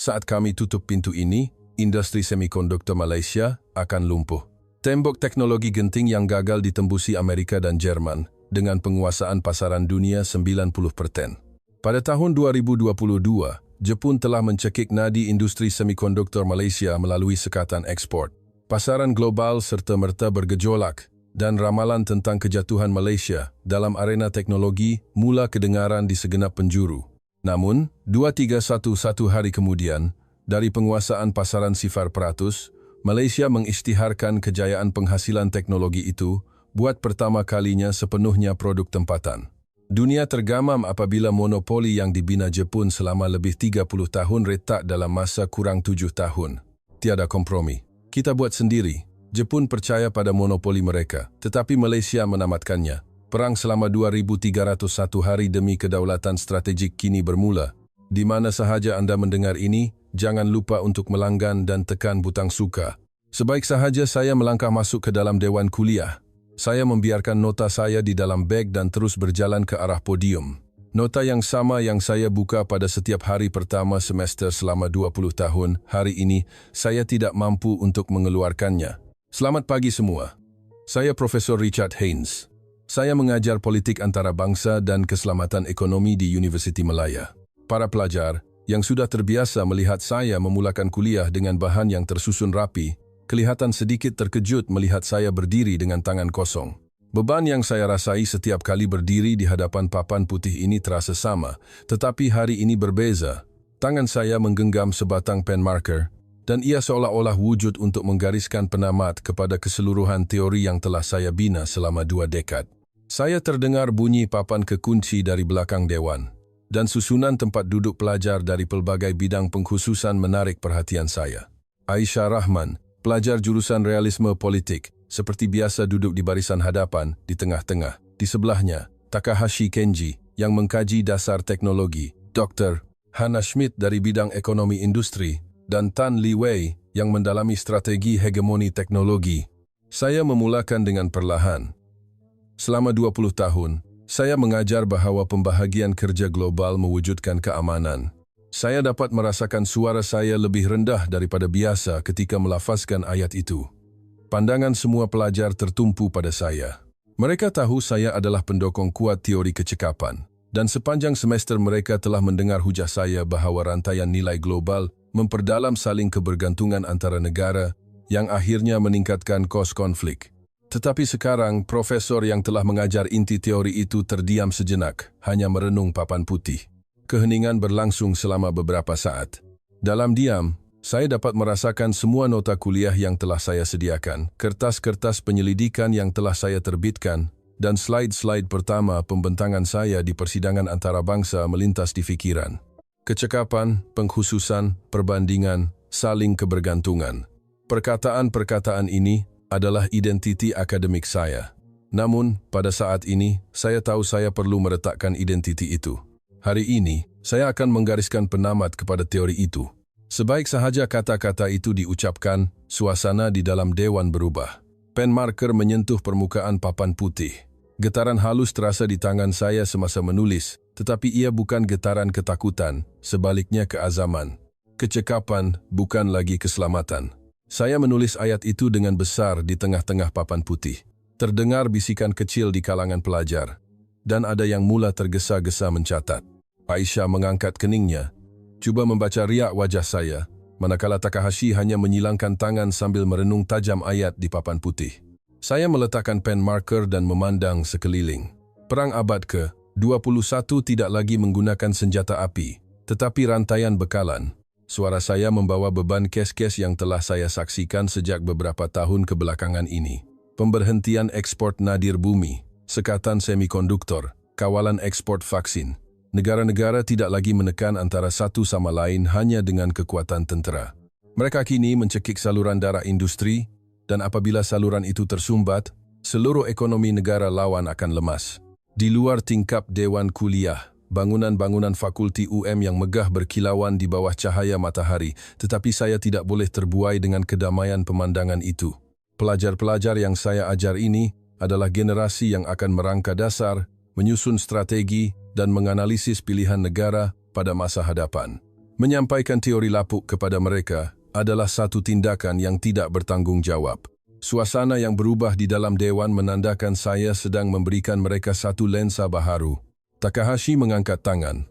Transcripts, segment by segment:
saat kami tutup pintu ini, industri semikonduktor Malaysia akan lumpuh. Tembok teknologi genting yang gagal ditembusi Amerika dan Jerman dengan penguasaan pasaran dunia 90%. Pada tahun 2022, Jepun telah mencekik nadi industri semikonduktor Malaysia melalui sekatan ekspor. Pasaran global serta-merta bergejolak dan ramalan tentang kejatuhan Malaysia dalam arena teknologi mula kedengaran di segenap penjuru. Namun, 2311 hari kemudian, dari penguasaan pasaran 0%, Malaysia mengisytiharkan kejayaan penghasilan teknologi itu buat pertama kalinya sepenuhnya produk tempatan. Dunia tergamam apabila monopoli yang dibina Jepun selama lebih 30 tahun retak dalam masa kurang 7 tahun. Tiada kompromi. Kita buat sendiri. Jepun percaya pada monopoli mereka, tetapi Malaysia menamatkannya. Perang selama 2301 hari demi kedaulatan strategik kini bermula. Di mana sahaja anda mendengar ini, jangan lupa untuk melanggan dan tekan butang suka. Sebaik sahaja saya melangkah masuk ke dalam dewan kuliah. Saya membiarkan nota saya di dalam beg dan terus berjalan ke arah podium. Nota yang sama yang saya buka pada setiap hari pertama semester selama 20 tahun, hari ini saya tidak mampu untuk mengeluarkannya. Selamat pagi semua. Saya Profesor Richard Haynes. Saya mengajar politik antarabangsa dan keselamatan ekonomi di Universiti Malaya. Para pelajar yang sudah terbiasa melihat saya memulakan kuliah dengan bahan yang tersusun rapi, kelihatan sedikit terkejut melihat saya berdiri dengan tangan kosong. Beban yang saya rasai setiap kali berdiri di hadapan papan putih ini terasa sama, tetapi hari ini berbeza. Tangan saya menggenggam sebatang pen marker, dan ia seolah-olah wujud untuk menggariskan penamat kepada keseluruhan teori yang telah saya bina selama 2 dekad. Saya terdengar bunyi papan kekunci dari belakang dewan, dan susunan tempat duduk pelajar dari pelbagai bidang pengkhususan menarik perhatian saya. Aisyah Rahman, pelajar jurusan realisme politik, seperti biasa duduk di barisan hadapan di tengah-tengah. Di sebelahnya, Takahashi Kenji yang mengkaji dasar teknologi, Dr. Hannah Schmidt dari bidang ekonomi industri, dan Tan Li Wei yang mendalami strategi hegemoni teknologi. Saya memulakan dengan perlahan. Selama 20 tahun, saya mengajar bahawa pembahagian kerja global mewujudkan keamanan. Saya dapat merasakan suara saya lebih rendah daripada biasa ketika melafazkan ayat itu. Pandangan semua pelajar tertumpu pada saya. Mereka tahu saya adalah pendokong kuat teori kecekapan, dan sepanjang semester mereka telah mendengar hujah saya bahawa rantaian nilai global memperdalam saling kebergantungan antara negara yang akhirnya meningkatkan kos konflik. Tetapi sekarang, profesor yang telah mengajar inti teori itu terdiam sejenak, hanya merenung papan putih. Keheningan berlangsung selama beberapa saat. Dalam diam, saya dapat merasakan semua nota kuliah yang telah saya sediakan, kertas-kertas penyelidikan yang telah saya terbitkan, dan slide-slide pertama pembentangan saya di persidangan antarabangsa melintas di fikiran. Kecekapan, pengkhususan, perbandingan, saling kebergantungan. Perkataan-perkataan ini adalah identiti akademik saya. Namun, pada saat ini, saya tahu saya perlu meletakkan identiti itu. Hari ini, saya akan menggariskan penamat kepada teori itu. Sebaik sahaja kata-kata itu diucapkan, suasana di dalam dewan berubah. Pen marker menyentuh permukaan papan putih. Getaran halus terasa di tangan saya semasa menulis, tetapi ia bukan getaran ketakutan, sebaliknya keazaman. Kecekapan bukan lagi keselamatan. Saya menulis ayat itu dengan besar di tengah-tengah papan putih. Terdengar bisikan kecil di kalangan pelajar, dan ada yang mula tergesa-gesa mencatat. Aisyah mengangkat keningnya, cuba membaca riak wajah saya, manakala Takahashi hanya menyilangkan tangan sambil merenung tajam ayat di papan putih. Saya meletakkan pen marker dan memandang sekeliling. Perang abad ke-21 tidak lagi menggunakan senjata api, tetapi rantaian bekalan. Suara saya membawa beban kes-kes yang telah saya saksikan sejak beberapa tahun kebelakangan ini. Pemberhentian ekspor nadir bumi, sekatan semikonduktor, kawalan ekspor vaksin. Negara-negara tidak lagi menekan antara satu sama lain hanya dengan kekuatan tentera. Mereka kini mencekik saluran darah industri, dan apabila saluran itu tersumbat, seluruh ekonomi negara lawan akan lemas. Di luar tingkap dewan kuliah, bangunan-bangunan fakulti UM yang megah berkilauan di bawah cahaya matahari, tetapi saya tidak boleh terbuai dengan kedamaian pemandangan itu. Pelajar-pelajar yang saya ajar ini adalah generasi yang akan merangka dasar, menyusun strategi, dan menganalisis pilihan negara pada masa hadapan. Menyampaikan teori lapuk kepada mereka adalah satu tindakan yang tidak bertanggung jawab. Suasana yang berubah di dalam dewan menandakan saya sedang memberikan mereka satu lensa baharu. Takahashi mengangkat tangan.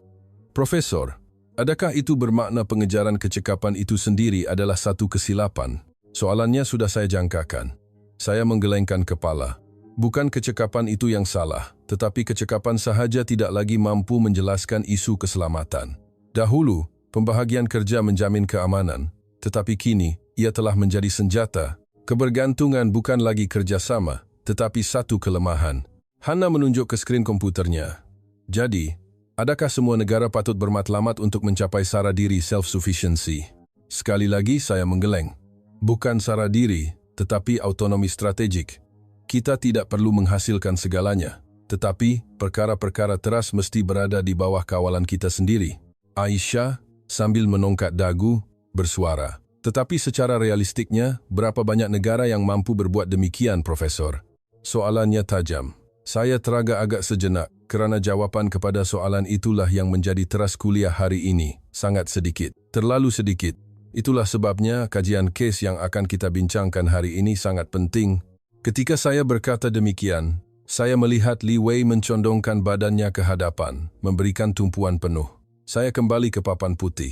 Profesor, adakah itu bermakna pengejaran kecekapan itu sendiri adalah satu kesilapan? Soalannya sudah saya jangkakan. Saya menggelengkan kepala. Bukan kecekapan itu yang salah, tetapi kecekapan sahaja tidak lagi mampu menjelaskan isu keselamatan. Dahulu, pembahagian kerja menjamin keamanan, tetapi kini, ia telah menjadi senjata. Kebergantungan bukan lagi kerjasama, tetapi satu kelemahan. Hana menunjuk ke skrin komputernya. Jadi, adakah semua negara patut bermatlamat untuk mencapai sara diri self-sufficiency? Sekali lagi saya menggeleng. Bukan sara diri, tetapi autonomi strategik. Kita tidak perlu menghasilkan segalanya, tetapi perkara-perkara teras mesti berada di bawah kawalan kita sendiri. Aisyah, sambil menongkat dagu, bersuara. Tetapi secara realistiknya, berapa banyak negara yang mampu berbuat demikian, Profesor? Soalannya tajam. Saya teraga agak sejenak, kerana jawapan kepada soalan itulah yang menjadi teras kuliah hari ini. Sangat sedikit. Terlalu sedikit. Itulah sebabnya kajian kes yang akan kita bincangkan hari ini sangat penting. Ketika saya berkata demikian, saya melihat Li Wei mencondongkan badannya ke hadapan, memberikan tumpuan penuh. Saya kembali ke papan putih.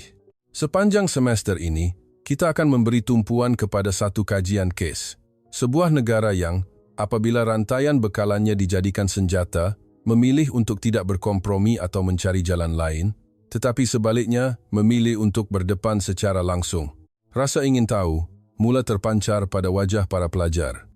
Sepanjang semester ini, kita akan memberi tumpuan kepada satu kajian kes. Sebuah negara yang, apabila rantaian bekalannya dijadikan senjata, memilih untuk tidak berkompromi atau mencari jalan lain, tetapi sebaliknya memilih untuk berdepan secara langsung. Rasa ingin tahu mula terpancar pada wajah para pelajar.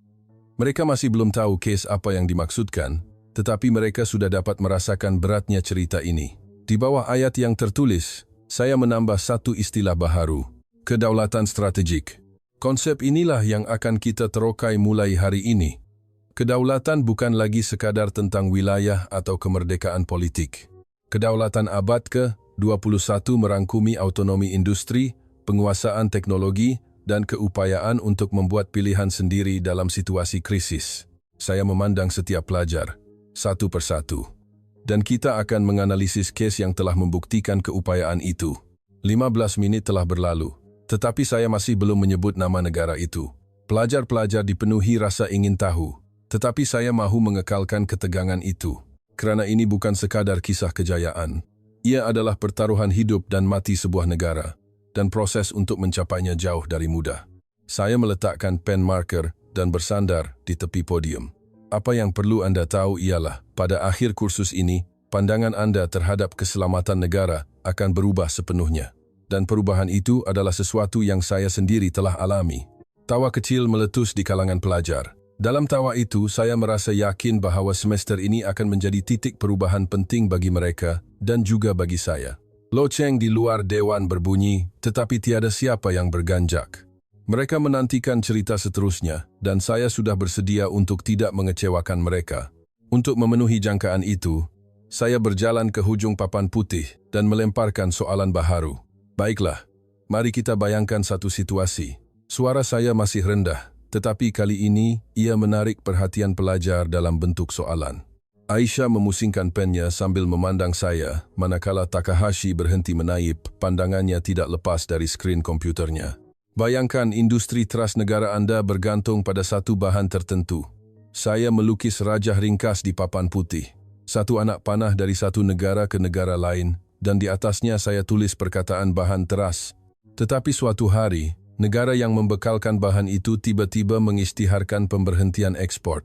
Mereka masih belum tahu kes apa yang dimaksudkan, tetapi mereka sudah dapat merasakan beratnya cerita ini. Di bawah ayat yang tertulis, saya menambah satu istilah baharu, kedaulatan strategik. Konsep inilah yang akan kita terokai mulai hari ini. Kedaulatan bukan lagi sekadar tentang wilayah atau kemerdekaan politik. Kedaulatan abad ke-21 merangkumi autonomi industri, penguasaan teknologi, dan keupayaan untuk membuat pilihan sendiri dalam situasi krisis. Saya memandang setiap pelajar, satu persatu. Dan kita akan menganalisis kes yang telah membuktikan keupayaan itu. 15 menit telah berlalu, tetapi saya masih belum menyebut nama negara itu. Pelajar-pelajar dipenuhi rasa ingin tahu, tetapi saya mahu mengekalkan ketegangan itu. Kerana ini bukan sekadar kisah kejayaan. Ia adalah pertaruhan hidup dan mati sebuah negara. Dan proses untuk mencapainya jauh dari mudah. Saya meletakkan pen marker dan bersandar di tepi podium. Apa yang perlu Anda tahu ialah, pada akhir kursus ini, pandangan Anda terhadap keselamatan negara akan berubah sepenuhnya. Dan perubahan itu adalah sesuatu yang saya sendiri telah alami. Tawa kecil meletus di kalangan pelajar. Dalam tawa itu, saya merasa yakin bahawa semester ini akan menjadi titik perubahan penting bagi mereka dan juga bagi saya. Loceng di luar dewan berbunyi, tetapi tiada siapa yang berganjak. Mereka menantikan cerita seterusnya, dan saya sudah bersedia untuk tidak mengecewakan mereka. Untuk memenuhi jangkaan itu, saya berjalan ke hujung papan putih dan melemparkan soalan baharu. Baiklah, mari kita bayangkan satu situasi. Suara saya masih rendah, tetapi kali ini ia menarik perhatian pelajar dalam bentuk soalan. Aisyah memusingkan pennya sambil memandang saya, manakala Takahashi berhenti menaip, pandangannya tidak lepas dari skrin komputernya. Bayangkan industri teras negara Anda bergantung pada satu bahan tertentu. Saya melukis rajah ringkas di papan putih. Satu anak panah dari satu negara ke negara lain, dan di atasnya saya tulis perkataan bahan teras. Tetapi suatu hari, negara yang membekalkan bahan itu tiba-tiba mengisytiharkan pemberhentian ekspor.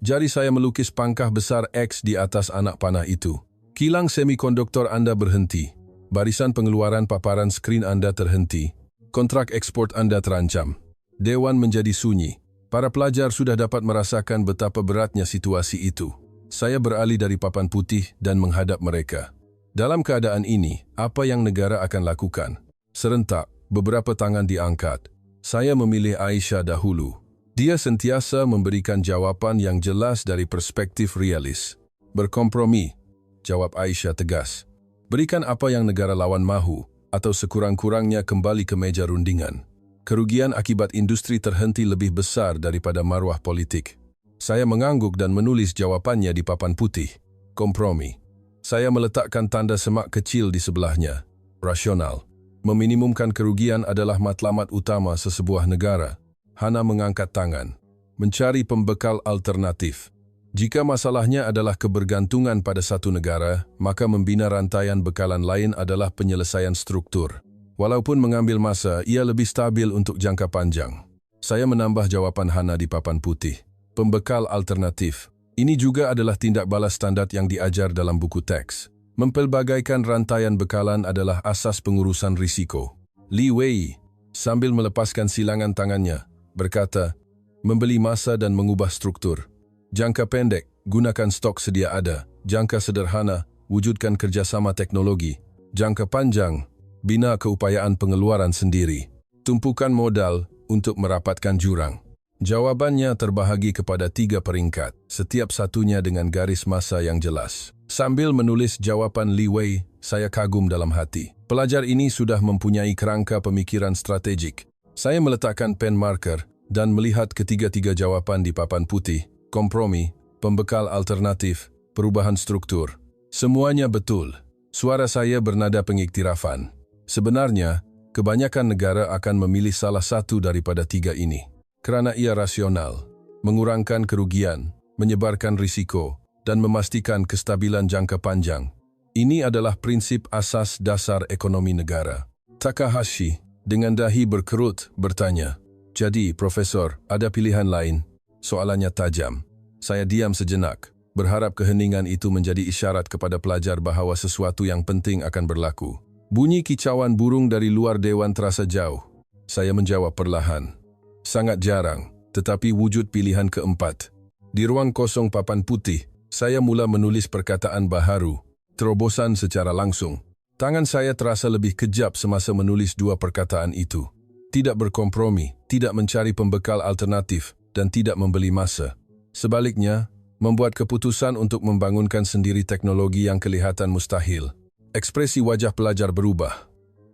Jari saya melukis pangkah besar X di atas anak panah itu. Kilang semikonduktor Anda berhenti. Barisan pengeluaran paparan skrin Anda terhenti. Kontrak ekspor Anda terancam. Dewan menjadi sunyi. Para pelajar sudah dapat merasakan betapa beratnya situasi itu. Saya beralih dari papan putih dan menghadap mereka. Dalam keadaan ini, apa yang negara akan lakukan? Serentak, beberapa tangan diangkat. Saya memilih Aisyah dahulu. Dia sentiasa memberikan jawaban yang jelas dari perspektif realis. Berkompromi, jawab Aisyah tegas. Berikan apa yang negara lawan mahu, atau sekurang-kurangnya kembali ke meja rundingan. Kerugian akibat industri terhenti lebih besar daripada maruah politik. Saya mengangguk dan menulis jawabannya di papan putih. Kompromi. Saya meletakkan tanda semak kecil di sebelahnya. Rasional. Meminimumkan kerugian adalah matlamat utama sesebuah negara. Hana mengangkat tangan. Mencari pembekal alternatif. Jika masalahnya adalah kebergantungan pada satu negara, maka membina rantaian bekalan lain adalah penyelesaian struktur. Walaupun mengambil masa, ia lebih stabil untuk jangka panjang. Saya menambah jawapan Hana di papan putih. Pembekal alternatif. Ini juga adalah tindak balas standar yang diajar dalam buku teks. Mempelbagaikan rantaian bekalan adalah asas pengurusan risiko. Li Wei, sambil melepaskan silangan tangannya, berkata, membeli masa dan mengubah struktur. Jangka pendek, gunakan stok sedia ada. Jangka sederhana, wujudkan kerjasama teknologi. Jangka panjang, bina keupayaan pengeluaran sendiri. Tumpukan modal untuk merapatkan jurang. Jawabannya terbahagi kepada 3 peringkat, setiap satunya dengan garis masa yang jelas. Sambil menulis jawaban Li Wei, saya kagum dalam hati. Pelajar ini sudah mempunyai kerangka pemikiran strategik. Saya meletakkan pen marker dan melihat ketiga-tiga jawaban di papan putih. Kompromi, pembekal alternatif, perubahan struktur. Semuanya betul. Suara saya bernada pengiktirafan. Sebenarnya, kebanyakan negara akan memilih salah satu daripada 3 ini. Kerana ia rasional, mengurangkan kerugian, menyebarkan risiko, dan memastikan kestabilan jangka panjang. Ini adalah prinsip asas dasar ekonomi negara. Takahashi, dengan dahi berkerut, bertanya, "Jadi, Profesor, ada pilihan lain?" Soalannya tajam. Saya diam sejenak, berharap keheningan itu menjadi isyarat kepada pelajar bahawa sesuatu yang penting akan berlaku. Bunyi kicauan burung dari luar dewan terasa jauh. Saya menjawab perlahan. Sangat jarang, tetapi wujud pilihan keempat. Di ruang kosong papan putih, saya mula menulis perkataan baharu, terobosan secara langsung. Tangan saya terasa lebih kejap semasa menulis 2 perkataan itu. Tidak berkompromi, tidak mencari pembekal alternatif, dan tidak membeli masa. Sebaliknya, membuat keputusan untuk membangunkan sendiri teknologi yang kelihatan mustahil. Ekspresi wajah pelajar berubah.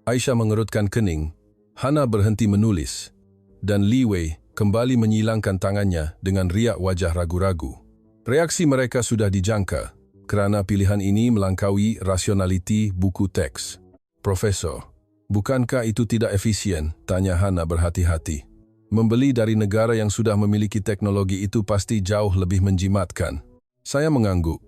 Aisyah mengerutkan kening, Hana berhenti menulis, dan Li Wei kembali menyilangkan tangannya dengan riak wajah ragu-ragu. Reaksi mereka sudah dijangka, kerana pilihan ini melangkaui rasionaliti buku teks. "Profesor, bukankah itu tidak efisien?" tanya Hana berhati-hati. "Membeli dari negara yang sudah memiliki teknologi itu pasti jauh lebih menjimatkan." Saya mengangguk.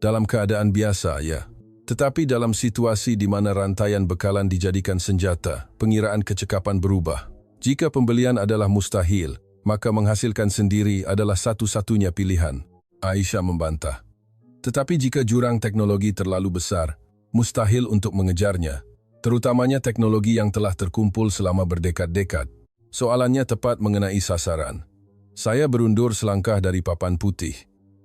Dalam keadaan biasa, ya. Tetapi dalam situasi di mana rantaian bekalan dijadikan senjata, pengiraan kecekapan berubah. Jika pembelian adalah mustahil, maka menghasilkan sendiri adalah satu-satunya pilihan. Aisyah membantah. Tetapi jika jurang teknologi terlalu besar, mustahil untuk mengejarnya, terutamanya teknologi yang telah terkumpul selama berdekad-dekad. Soalannya tepat mengenai sasaran. Saya berundur selangkah dari papan putih.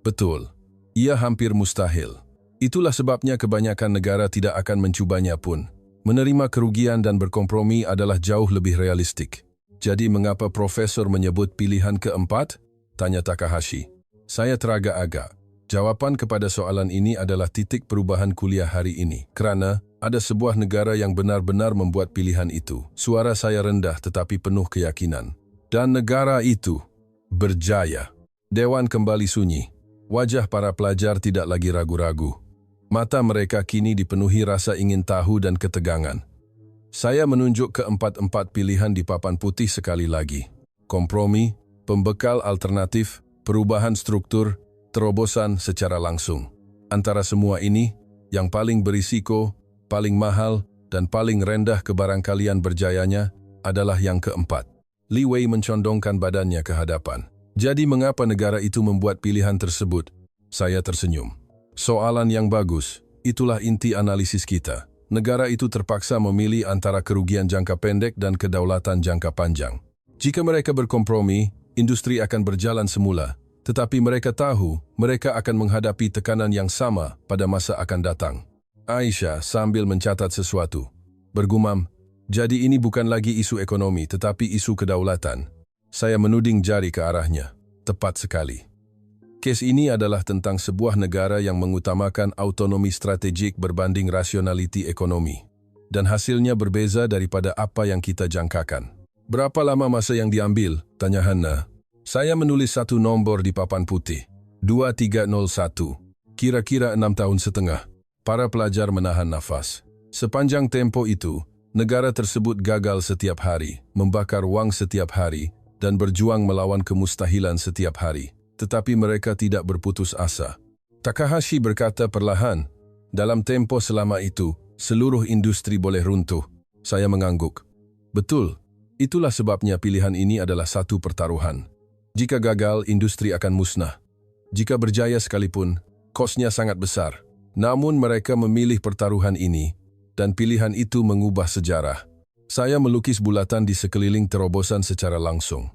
Betul, ia hampir mustahil. Itulah sebabnya kebanyakan negara tidak akan mencubanya pun. Menerima kerugian dan berkompromi adalah jauh lebih realistik. "Jadi mengapa Profesor menyebut pilihan keempat?" tanya Takahashi. Saya teragak-agak. Jawapan kepada soalan ini adalah titik perubahan kuliah hari ini. Kerana ada sebuah negara yang benar-benar membuat pilihan itu. Suara saya rendah tetapi penuh keyakinan. Dan negara itu berjaya. Dewan kembali sunyi. Wajah para pelajar tidak lagi ragu-ragu. Mata mereka kini dipenuhi rasa ingin tahu dan ketegangan. Saya menunjuk ke 4 pilihan di papan putih sekali lagi. Kompromi, pembekal alternatif, perubahan struktur, terobosan secara langsung. Antara semua ini, yang paling berisiko, paling mahal, dan paling rendah kebarangkalian berjayanya adalah yang keempat. Li Wei mencondongkan badannya ke hadapan. "Jadi mengapa negara itu membuat pilihan tersebut?" Saya tersenyum. "Soalan yang bagus, itulah inti analisis kita. Negara itu terpaksa memilih antara kerugian jangka pendek dan kedaulatan jangka panjang. Jika mereka berkompromi, industri akan berjalan semula. Tetapi mereka tahu, mereka akan menghadapi tekanan yang sama pada masa akan datang." Aisyah sambil mencatat sesuatu, bergumam, "Jadi ini bukan lagi isu ekonomi, tetapi isu kedaulatan." Saya menuding jari ke arahnya. "Tepat sekali. Kes ini adalah tentang sebuah negara yang mengutamakan autonomi strategik berbanding rasionaliti ekonomi. Dan hasilnya berbeza daripada apa yang kita jangkakan." "Berapa lama masa yang diambil?" tanya Hana. Saya menulis 1 nombor di papan putih. 2301. Kira-kira 6,5 tahun. Para pelajar menahan nafas. Sepanjang tempo itu, Negara tersebut gagal setiap hari, membakar wang setiap hari, dan berjuang melawan kemustahilan setiap hari. Tetapi mereka tidak berputus asa. Takahashi berkata perlahan, dalam tempo selama itu, seluruh industri boleh runtuh. Saya mengangguk. Betul, itulah sebabnya pilihan ini adalah satu pertaruhan. Jika gagal, industri akan musnah. Jika berjaya sekalipun, kosnya sangat besar. Namun mereka memilih pertaruhan ini, dan pilihan itu mengubah sejarah. Saya melukis bulatan di sekeliling terobosan secara langsung.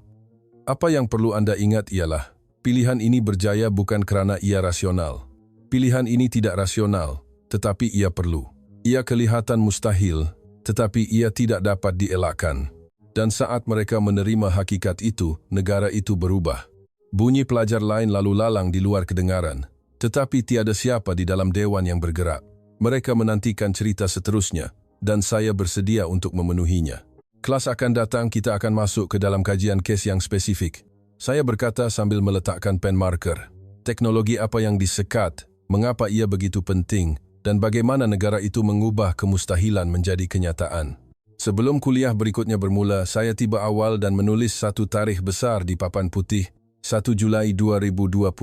Apa yang perlu Anda ingat ialah, pilihan ini berjaya bukan karena ia rasional. Pilihan ini tidak rasional, tetapi ia perlu. Ia kelihatan mustahil, tetapi ia tidak dapat dielakkan. Dan saat mereka menerima hakikat itu, negara itu berubah. Bunyi pelajar lain lalu lalang di luar kedengaran, tetapi tiada siapa di dalam dewan yang bergerak. Mereka menantikan cerita seterusnya, dan saya bersedia untuk memenuhinya. Kelas akan datang, kita akan masuk ke dalam kajian kes yang spesifik. Saya berkata sambil meletakkan pen marker. Teknologi apa yang disekat, mengapa ia begitu penting, dan bagaimana negara itu mengubah kemustahilan menjadi kenyataan. Sebelum kuliah berikutnya bermula, saya tiba awal dan menulis satu tarikh besar di papan putih, 1 Julai 2022.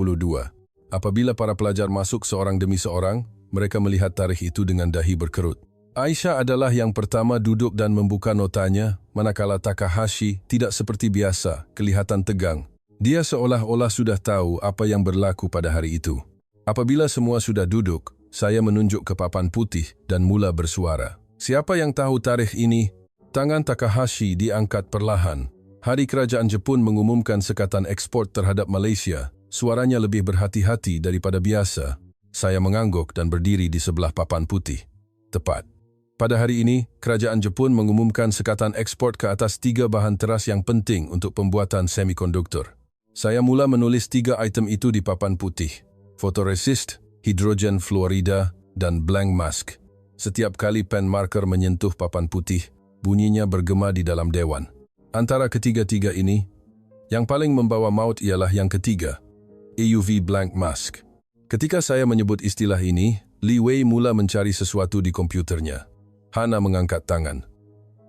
Apabila para pelajar masuk seorang demi seorang, mereka melihat tarikh itu dengan dahi berkerut. Aisyah adalah yang pertama duduk dan membuka notanya, manakala Takahashi tidak seperti biasa, kelihatan tegang. Dia seolah-olah sudah tahu apa yang berlaku pada hari itu. Apabila semua sudah duduk, saya menunjuk ke papan putih dan mula bersuara. Siapa yang tahu tarikh ini? Tangan Takahashi diangkat perlahan. Hari Kerajaan Jepun mengumumkan sekatan ekspor terhadap Malaysia. Suaranya lebih berhati-hati daripada biasa. Saya mengangguk dan berdiri di sebelah papan putih. Tepat. Pada hari ini, Kerajaan Jepun mengumumkan sekatan ekspor ke atas 3 bahan teras yang penting untuk pembuatan semikonduktor. Saya mula menulis 3 item itu di papan putih. Fotoresist, hidrogen fluorida, dan blank mask. Setiap kali pen marker menyentuh papan putih, bunyinya bergema di dalam dewan. Antara ketiga-tiga ini, yang paling membawa maut ialah yang ketiga, EUV blank mask. Ketika saya menyebut istilah ini, Li Wei mula mencari sesuatu di komputernya. Hana mengangkat tangan.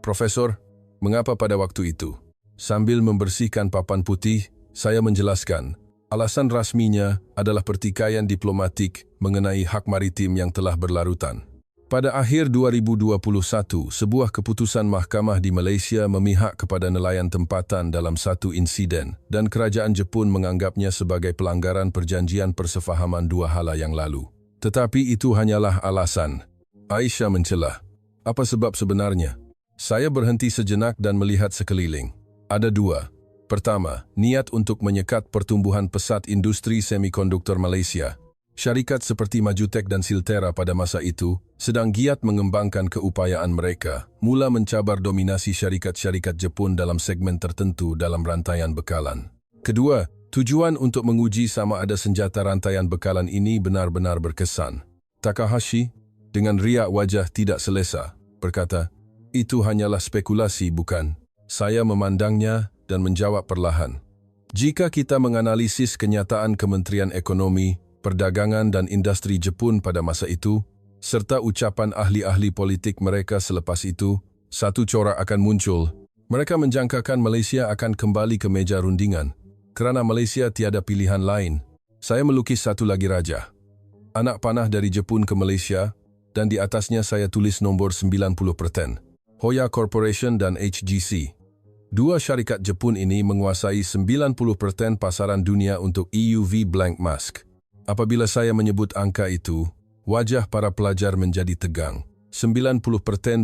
Profesor, mengapa pada waktu itu? Sambil membersihkan papan putih, saya menjelaskan, alasan rasminya adalah pertikaian diplomatik mengenai hak maritim yang telah berlarutan. Pada akhir 2021, sebuah keputusan mahkamah di Malaysia memihak kepada nelayan tempatan dalam satu insiden dan kerajaan Jepun menganggapnya sebagai pelanggaran perjanjian persefahaman 2 hala yang lalu. Tetapi itu hanyalah alasan. Aisyah mencelah. Apa sebab sebenarnya? Saya berhenti sejenak dan melihat sekeliling. Ada 2. Pertama, niat untuk menyekat pertumbuhan pesat industri semikonduktor Malaysia. Syarikat seperti Majutek dan Siltera pada masa itu sedang giat mengembangkan keupayaan mereka, mula mencabar dominasi syarikat-syarikat Jepun dalam segmen tertentu dalam rantaian bekalan. Kedua, tujuan untuk menguji sama ada senjata rantaian bekalan ini benar-benar berkesan. Takahashi, dengan riak wajah tidak selesa, berkata, itu hanyalah spekulasi, bukan? Saya memandangnya dan menjawab perlahan. Jika kita menganalisis kenyataan Kementerian Ekonomi, Perdagangan dan Industri Jepun pada masa itu, serta ucapan ahli-ahli politik mereka selepas itu, satu corak akan muncul. Mereka menjangkakan Malaysia akan kembali ke meja rundingan, kerana Malaysia tiada pilihan lain. Saya melukis satu lagi raja. Anak panah dari Jepun ke Malaysia, dan di atasnya saya tulis nombor 90%. Hoya Corporation dan HGC. 2 syarikat Jepun ini menguasai 90% pasaran dunia untuk EUV blank mask. Apabila saya menyebut angka itu, wajah para pelajar menjadi tegang. 90%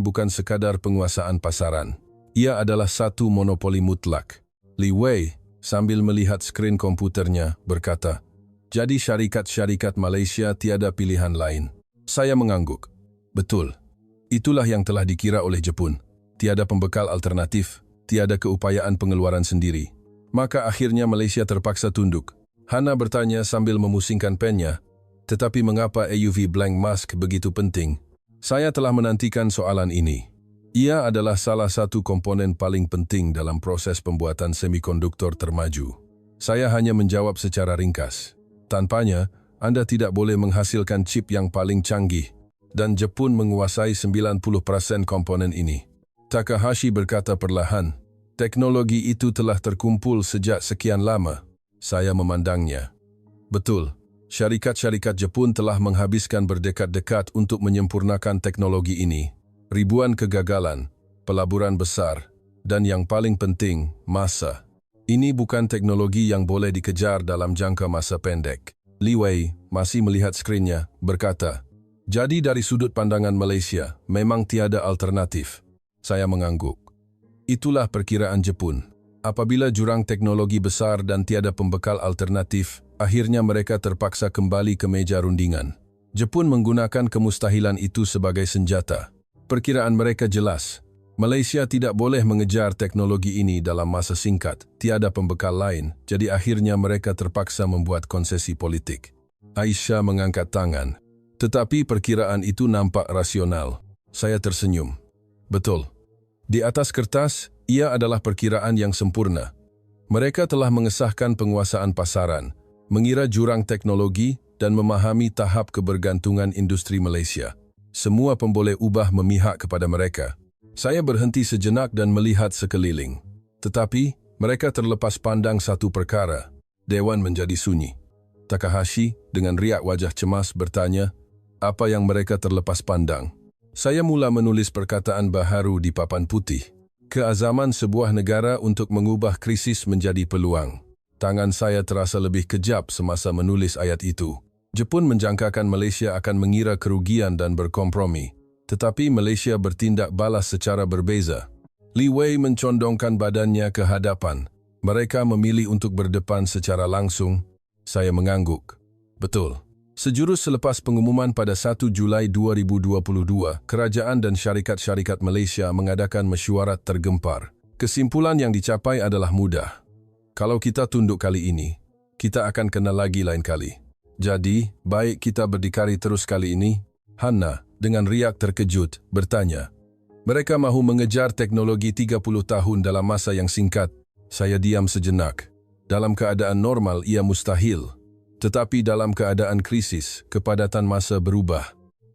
bukan sekadar penguasaan pasaran. Ia adalah satu monopoli mutlak. Li Wei, sambil melihat skrin komputernya, berkata, jadi syarikat-syarikat Malaysia tiada pilihan lain. Saya mengangguk. Betul. Itulah yang telah dikira oleh Jepun. Tiada pembekal alternatif, tiada keupayaan pengeluaran sendiri. Maka akhirnya Malaysia terpaksa tunduk. Hana bertanya sambil memusingkan pennya, tetapi mengapa EUV blank mask begitu penting? Saya telah menantikan soalan ini. Ia adalah salah satu komponen paling penting dalam proses pembuatan semikonduktor termaju. Saya hanya menjawab secara ringkas. Tanpanya, Anda tidak boleh menghasilkan chip yang paling canggih, dan Jepun menguasai 90% komponen ini. Takahashi berkata perlahan. Teknologi itu telah terkumpul sejak sekian lama. Saya memandangnya. Betul, syarikat-syarikat Jepun telah menghabiskan berdekat-dekat untuk menyempurnakan teknologi ini. Ribuan kegagalan, pelaburan besar, dan yang paling penting, masa. Ini bukan teknologi yang boleh dikejar dalam jangka masa pendek. Li Wei masih melihat skrinnya, berkata, jadi dari sudut pandangan Malaysia, memang tiada alternatif. Saya mengangguk. Itulah perkiraan Jepun. Apabila jurang teknologi besar dan tiada pembekal alternatif, akhirnya mereka terpaksa kembali ke meja rundingan. Jepun menggunakan kemustahilan itu sebagai senjata. Perkiraan mereka jelas. Malaysia tidak boleh mengejar teknologi ini dalam masa singkat, tiada pembekal lain, jadi akhirnya mereka terpaksa membuat konsesi politik. Aisyah mengangkat tangan. Tetapi perkiraan itu nampak rasional. Saya tersenyum. Betul. Di atas kertas, ia adalah perkiraan yang sempurna. Mereka telah mengesahkan penguasaan pasaran, mengira jurang teknologi, dan memahami tahap kebergantungan industri Malaysia. Semua pemboleh ubah memihak kepada mereka. Saya berhenti sejenak dan melihat sekeliling. Tetapi, mereka terlepas pandang satu perkara. Dewan menjadi sunyi. Takahashi, dengan riak wajah cemas, bertanya, apa yang mereka terlepas pandang? Saya mula menulis perkataan baharu di papan putih. Keazaman sebuah negara untuk mengubah krisis menjadi peluang. Tangan saya terasa lebih kejap semasa menulis ayat itu. Jepun menjangkakan Malaysia akan mengira kerugian dan berkompromi. Tetapi Malaysia bertindak balas secara berbeza. Li Wei mencondongkan badannya ke hadapan. Mereka memilih untuk berdepan secara langsung. Saya mengangguk. Betul. Sejurus selepas pengumuman pada 1 Julai 2022, kerajaan dan syarikat-syarikat Malaysia mengadakan mesyuarat tergempar. Kesimpulan yang dicapai adalah mudah. Kalau kita tunduk kali ini, kita akan kena lagi lain kali. Jadi, baik kita berdikari terus kali ini. Hana, dengan riak terkejut, bertanya. Mereka mahu mengejar teknologi 30 tahun dalam masa yang singkat. Saya diam sejenak. Dalam keadaan normal, ia mustahil. Tetapi dalam keadaan krisis, kepadatan masa berubah.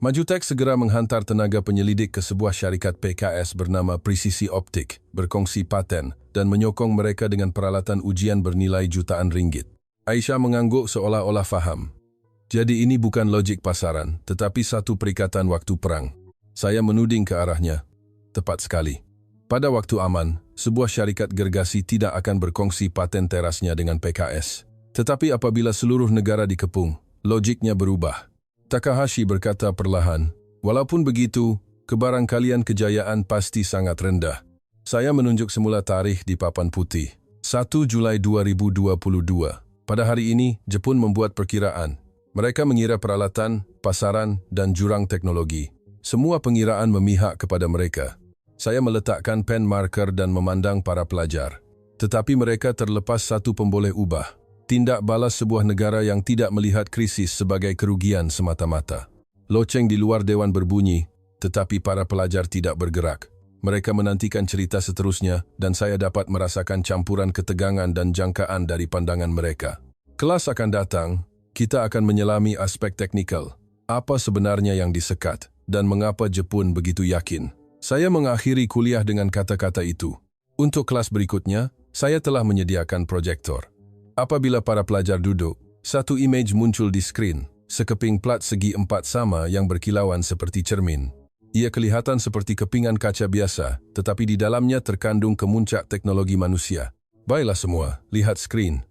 Majutek segera menghantar tenaga penyelidik ke sebuah syarikat PKS bernama Presisi Optik, berkongsi paten, dan menyokong mereka dengan peralatan ujian bernilai jutaan ringgit. Aisyah mengangguk seolah-olah faham. Jadi ini bukan logik pasaran, tetapi satu perikatan waktu perang. Saya menuding ke arahnya. Tepat sekali. Pada waktu aman, sebuah syarikat gergasi tidak akan berkongsi paten terasnya dengan PKS. Tetapi apabila seluruh negara dikepung, logiknya berubah. Takahashi berkata perlahan, walaupun begitu, kebarangkalian kejayaan pasti sangat rendah. Saya menunjuk semula tarikh di papan putih. 1 Julai 2022. Pada hari ini, Jepun membuat perkiraan. Mereka mengira peralatan, pasaran, dan jurang teknologi. Semua pengiraan memihak kepada mereka. Saya meletakkan pen marker dan memandang para pelajar. Tetapi mereka terlepas satu pemboleh ubah. Tindak balas sebuah negara yang tidak melihat krisis sebagai kerugian semata-mata. Loceng di luar dewan berbunyi, tetapi para pelajar tidak bergerak. Mereka menantikan cerita seterusnya dan saya dapat merasakan campuran ketegangan dan jangkaan dari pandangan mereka. Kelas akan datang, kita akan menyelami aspek teknikal. Apa sebenarnya yang disekat dan mengapa Jepun begitu yakin? Saya mengakhiri kuliah dengan kata-kata itu. Untuk kelas berikutnya, saya telah menyediakan proyektor. Apabila para pelajar duduk, satu image muncul di skrin, sekeping plat segi 4 sama yang berkilauan seperti cermin. Ia kelihatan seperti kepingan kaca biasa, tetapi di dalamnya terkandung kemuncak teknologi manusia. Baiklah semua, lihat skrin.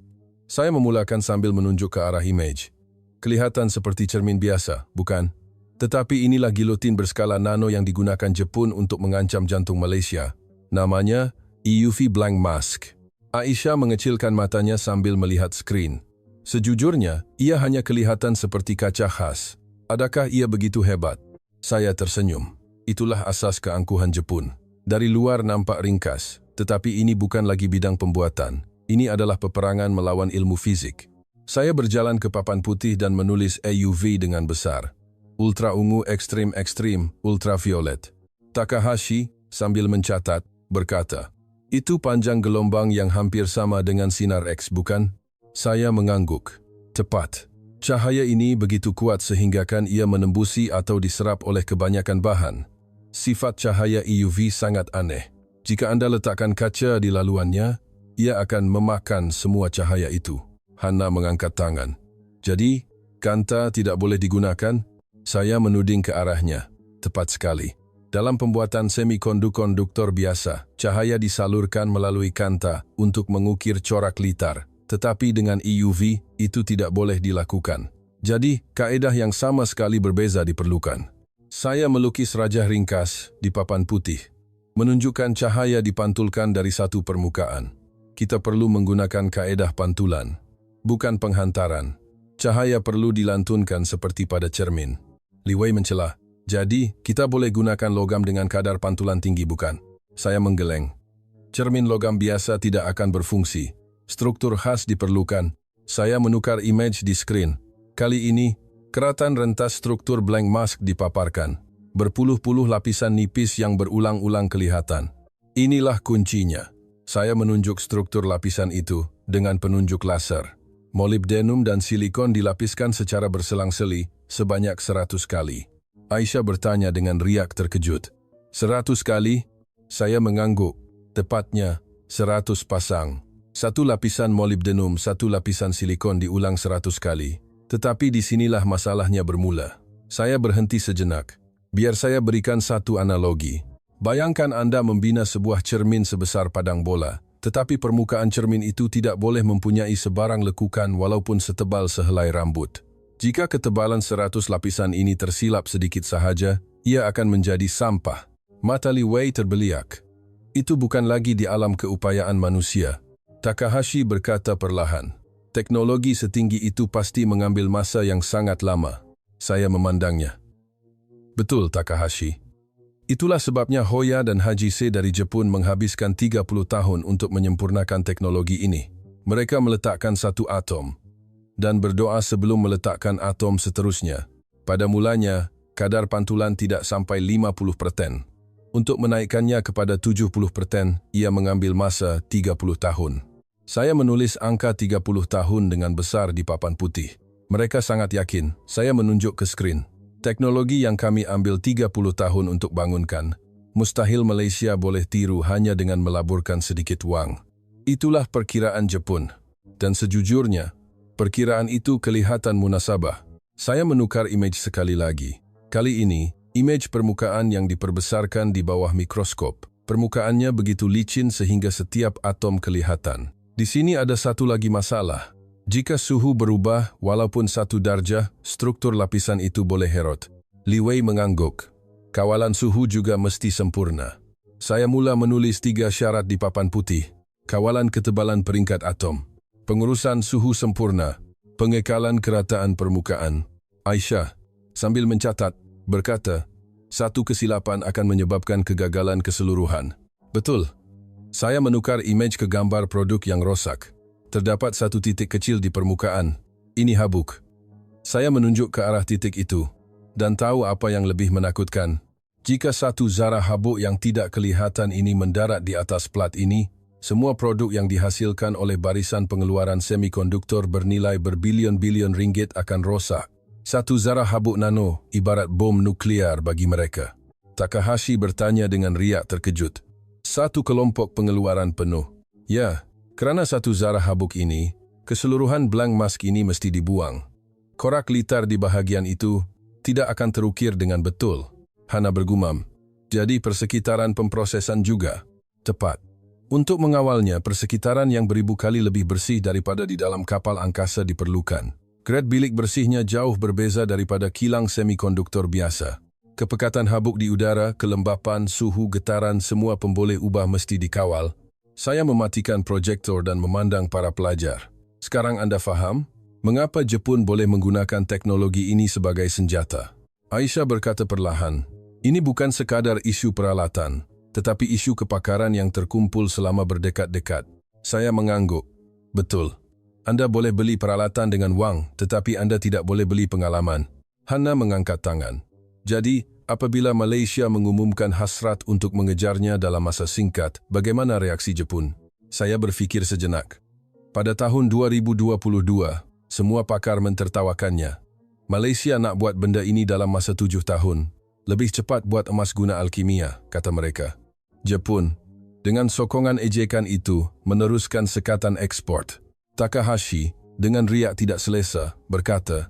Saya memulakan sambil menunjuk ke arah image. Kelihatan seperti cermin biasa, bukan? Tetapi inilah gilotin berskala nano yang digunakan Jepun untuk mengancam jantung Malaysia. Namanya EUV Blank Mask. Aisyah mengecilkan matanya sambil melihat skrin. Sejujurnya, ia hanya kelihatan seperti kaca khas. Adakah ia begitu hebat? Saya tersenyum. Itulah asas keangkuhan Jepun. Dari luar nampak ringkas, tetapi ini bukan lagi bidang pembuatan. Ini adalah peperangan melawan ilmu fisik. Saya berjalan ke papan putih dan menulis EUV dengan besar. Ultra ungu ekstrim, ultraviolet. Takahashi, sambil mencatat, berkata, itu panjang gelombang yang hampir sama dengan sinar X, bukan? Saya mengangguk. Tepat. Cahaya ini begitu kuat sehingga kan ia menembusi atau diserap oleh kebanyakan bahan. Sifat cahaya EUV sangat aneh. Jika Anda letakkan kaca di laluannya, ia akan memakan semua cahaya itu. Hana mengangkat tangan. Jadi, kanta tidak boleh digunakan? Saya menuding ke arahnya. Tepat sekali. Dalam pembuatan semikonduktor biasa, cahaya disalurkan melalui kanta untuk mengukir corak litar. Tetapi dengan EUV, itu tidak boleh dilakukan. Jadi, kaedah yang sama sekali berbeza diperlukan. Saya melukis rajah ringkas di papan putih, menunjukkan cahaya dipantulkan dari satu permukaan. Kita perlu menggunakan kaedah pantulan, bukan penghantaran. Cahaya perlu dilantunkan seperti pada cermin. Li Wei mencela. Jadi, kita boleh gunakan logam dengan kadar pantulan tinggi, bukan? Saya menggeleng. Cermin logam biasa tidak akan berfungsi. Struktur khas diperlukan. Saya menukar image di screen. Kali ini, keratan rentas struktur blank mask dipaparkan. Berpuluh-puluh lapisan nipis yang berulang-ulang kelihatan. Inilah kuncinya. Saya menunjuk struktur lapisan itu dengan penunjuk laser. Molybdenum dan silikon dilapiskan secara berselang-seli sebanyak 100 kali. Aisyah bertanya dengan riak terkejut. 100 kali? Saya mengangguk. Tepatnya, 100 pasang. Satu lapisan molybdenum, satu lapisan silikon diulang 100 kali. Tetapi disinilah masalahnya bermula. Saya berhenti sejenak. Biar saya berikan satu analogi. Bayangkan Anda membina sebuah cermin sebesar padang bola, tetapi permukaan cermin itu tidak boleh mempunyai sebarang lekukan walaupun setebal sehelai rambut. Jika ketebalan 100 lapisan ini tersilap sedikit sahaja, ia akan menjadi sampah. Mata Li Wei terbeliak. Itu bukan lagi di alam keupayaan manusia. Takahashi berkata perlahan. Teknologi setinggi itu pasti mengambil masa yang sangat lama. Saya memandangnya. Betul, Takahashi. Itulah sebabnya Hoya dan Haji Se dari Jepun menghabiskan 30 tahun untuk menyempurnakan teknologi ini. Mereka meletakkan satu atom dan berdoa sebelum meletakkan atom seterusnya. Pada mulanya, kadar pantulan tidak sampai 50%. Untuk menaikkannya kepada 70%, ia mengambil masa 30 tahun. Saya menulis angka 30 tahun dengan besar di papan putih. Mereka sangat yakin. Saya menunjuk ke skrin. Teknologi yang kami ambil 30 tahun untuk bangunkan, mustahil Malaysia boleh tiru hanya dengan melaburkan sedikit wang. Itulah perkiraan Jepun. Dan sejujurnya, perkiraan itu kelihatan munasabah. Saya menukar image sekali lagi. Kali ini, image permukaan yang diperbesarkan di bawah mikroskop. Permukaannya begitu licin sehingga setiap atom kelihatan. Di sini ada satu lagi masalah. Jika suhu berubah walaupun 1 darjah, struktur lapisan itu boleh herot. Li Wei mengangguk. Kawalan suhu juga mesti sempurna. Saya mula menulis 3 syarat di papan putih. Kawalan ketebalan peringkat atom. Pengurusan suhu sempurna, pengekalan kerataan permukaan. Aisyah, sambil mencatat, berkata, satu kesilapan akan menyebabkan kegagalan keseluruhan. Betul. Saya menukar image ke gambar produk yang rosak. Terdapat satu titik kecil di permukaan. Ini habuk. Saya menunjuk ke arah titik itu. Dan tahu apa yang lebih menakutkan. Jika satu zarah habuk yang tidak kelihatan ini mendarat di atas plat ini, semua produk yang dihasilkan oleh barisan pengeluaran semikonduktor bernilai berbilion-bilion ringgit akan rosak. Satu zarah habuk nano ibarat bom nuklear bagi mereka. Takahashi bertanya dengan riak terkejut. Satu kelompok pengeluaran penuh. Ya, kerana satu zarah habuk ini, keseluruhan blank mask ini mesti dibuang. Korak litar di bahagian itu tidak akan terukir dengan betul. Hana bergumam. Jadi persekitaran pemprosesan juga. Tepat. Untuk mengawalnya, persekitaran yang beribu kali lebih bersih daripada di dalam kapal angkasa diperlukan. Grade bilik bersihnya jauh berbeza daripada kilang semikonduktor biasa. Kepekatan habuk di udara, kelembapan, suhu, getaran, semua pemboleh ubah mesti dikawal. Saya mematikan proyektor dan memandang para pelajar. Sekarang Anda faham? Mengapa Jepun boleh menggunakan teknologi ini sebagai senjata? Aisyah berkata perlahan, ini bukan sekadar isu peralatan, tetapi isu kepakaran yang terkumpul selama berdekat-dekat. Saya mengangguk. Betul. Anda boleh beli peralatan dengan wang, tetapi Anda tidak boleh beli pengalaman. Hana mengangkat tangan. Jadi, apabila Malaysia mengumumkan hasrat untuk mengejarnya dalam masa singkat, bagaimana reaksi Jepun? Saya berfikir sejenak. Pada tahun 2022, semua pakar mentertawakannya. Malaysia nak buat benda ini dalam masa 7 tahun. Lebih cepat buat emas guna alkimia, kata mereka. Jepun, dengan sokongan ejekan itu, meneruskan sekatan ekspor. Takahashi, dengan riak tidak selesa, berkata,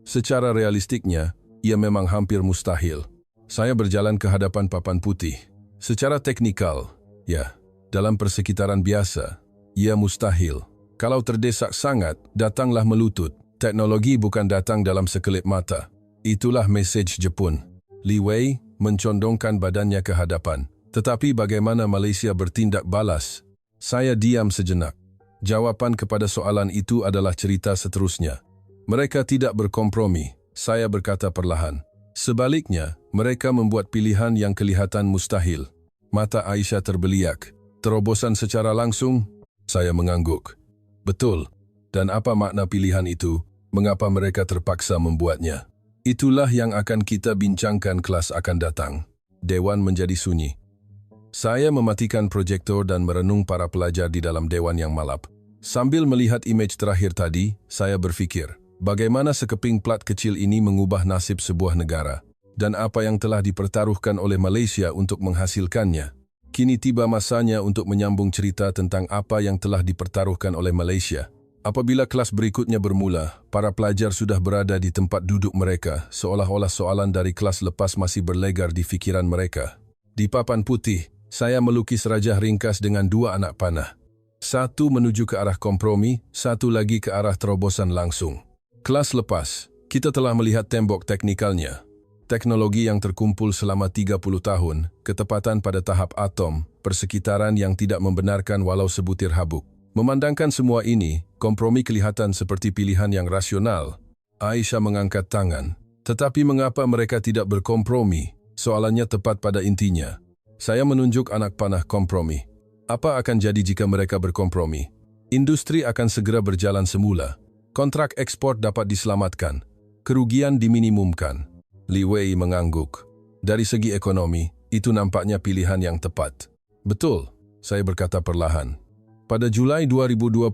secara realistiknya, ia memang hampir mustahil. Saya berjalan ke hadapan papan putih. Secara teknikal, ya, dalam persekitaran biasa, ia mustahil. Kalau terdesak sangat, datanglah melutut. Teknologi bukan datang dalam sekelip mata. Itulah mesej Jepun. Li Wei mencondongkan badannya ke hadapan. Tetapi bagaimana Malaysia bertindak balas? Saya diam sejenak. Jawapan kepada soalan itu adalah cerita seterusnya. Mereka tidak berkompromi, saya berkata perlahan. Sebaliknya, mereka membuat pilihan yang kelihatan mustahil. Mata Aisyah terbeliak. Terobosan secara langsung, saya mengangguk. Betul. Dan apa makna pilihan itu? Mengapa mereka terpaksa membuatnya? Itulah yang akan kita bincangkan kelas akan datang. Dewan menjadi sunyi. Saya mematikan proyektor dan merenung para pelajar di dalam dewan yang malap. Sambil melihat imej terakhir tadi, saya berfikir, bagaimana sekeping plat kecil ini mengubah nasib sebuah negara? Dan apa yang telah dipertaruhkan oleh Malaysia untuk menghasilkannya? Kini tiba masanya untuk menyambung cerita tentang apa yang telah dipertaruhkan oleh Malaysia. Apabila kelas berikutnya bermula, para pelajar sudah berada di tempat duduk mereka, seolah-olah soalan dari kelas lepas masih berlegar di fikiran mereka. Di papan putih, saya melukis rajah ringkas dengan dua anak panah. Satu menuju ke arah kompromi, satu lagi ke arah terobosan langsung. Kelas lepas, kita telah melihat tembok teknikalnya. Teknologi yang terkumpul selama 30 tahun, ketepatan pada tahap atom, persekitaran yang tidak membenarkan walau sebutir habuk. Memandangkan semua ini, kompromi kelihatan seperti pilihan yang rasional. Aisyah mengangkat tangan. Tetapi mengapa mereka tidak berkompromi? Soalannya tepat pada intinya. Saya menunjuk anak panah kompromi. Apa akan jadi jika mereka berkompromi? Industri akan segera berjalan semula. Kontrak ekspor dapat diselamatkan. Kerugian diminimumkan. Li Wei mengangguk. Dari segi ekonomi, itu nampaknya pilihan yang tepat. Betul, saya berkata perlahan. Pada Julai 2022,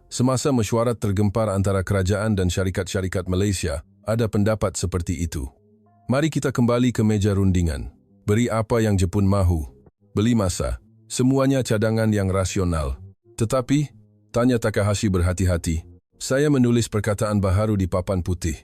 semasa mesyuarat tergempar antara kerajaan dan syarikat-syarikat Malaysia, ada pendapat seperti itu. Mari kita kembali ke meja rundingan. Beri apa yang Jepun mahu. Beli masa. Semuanya cadangan yang rasional. Tetapi, tanya Takahashi berhati-hati, saya menulis perkataan baharu di papan putih.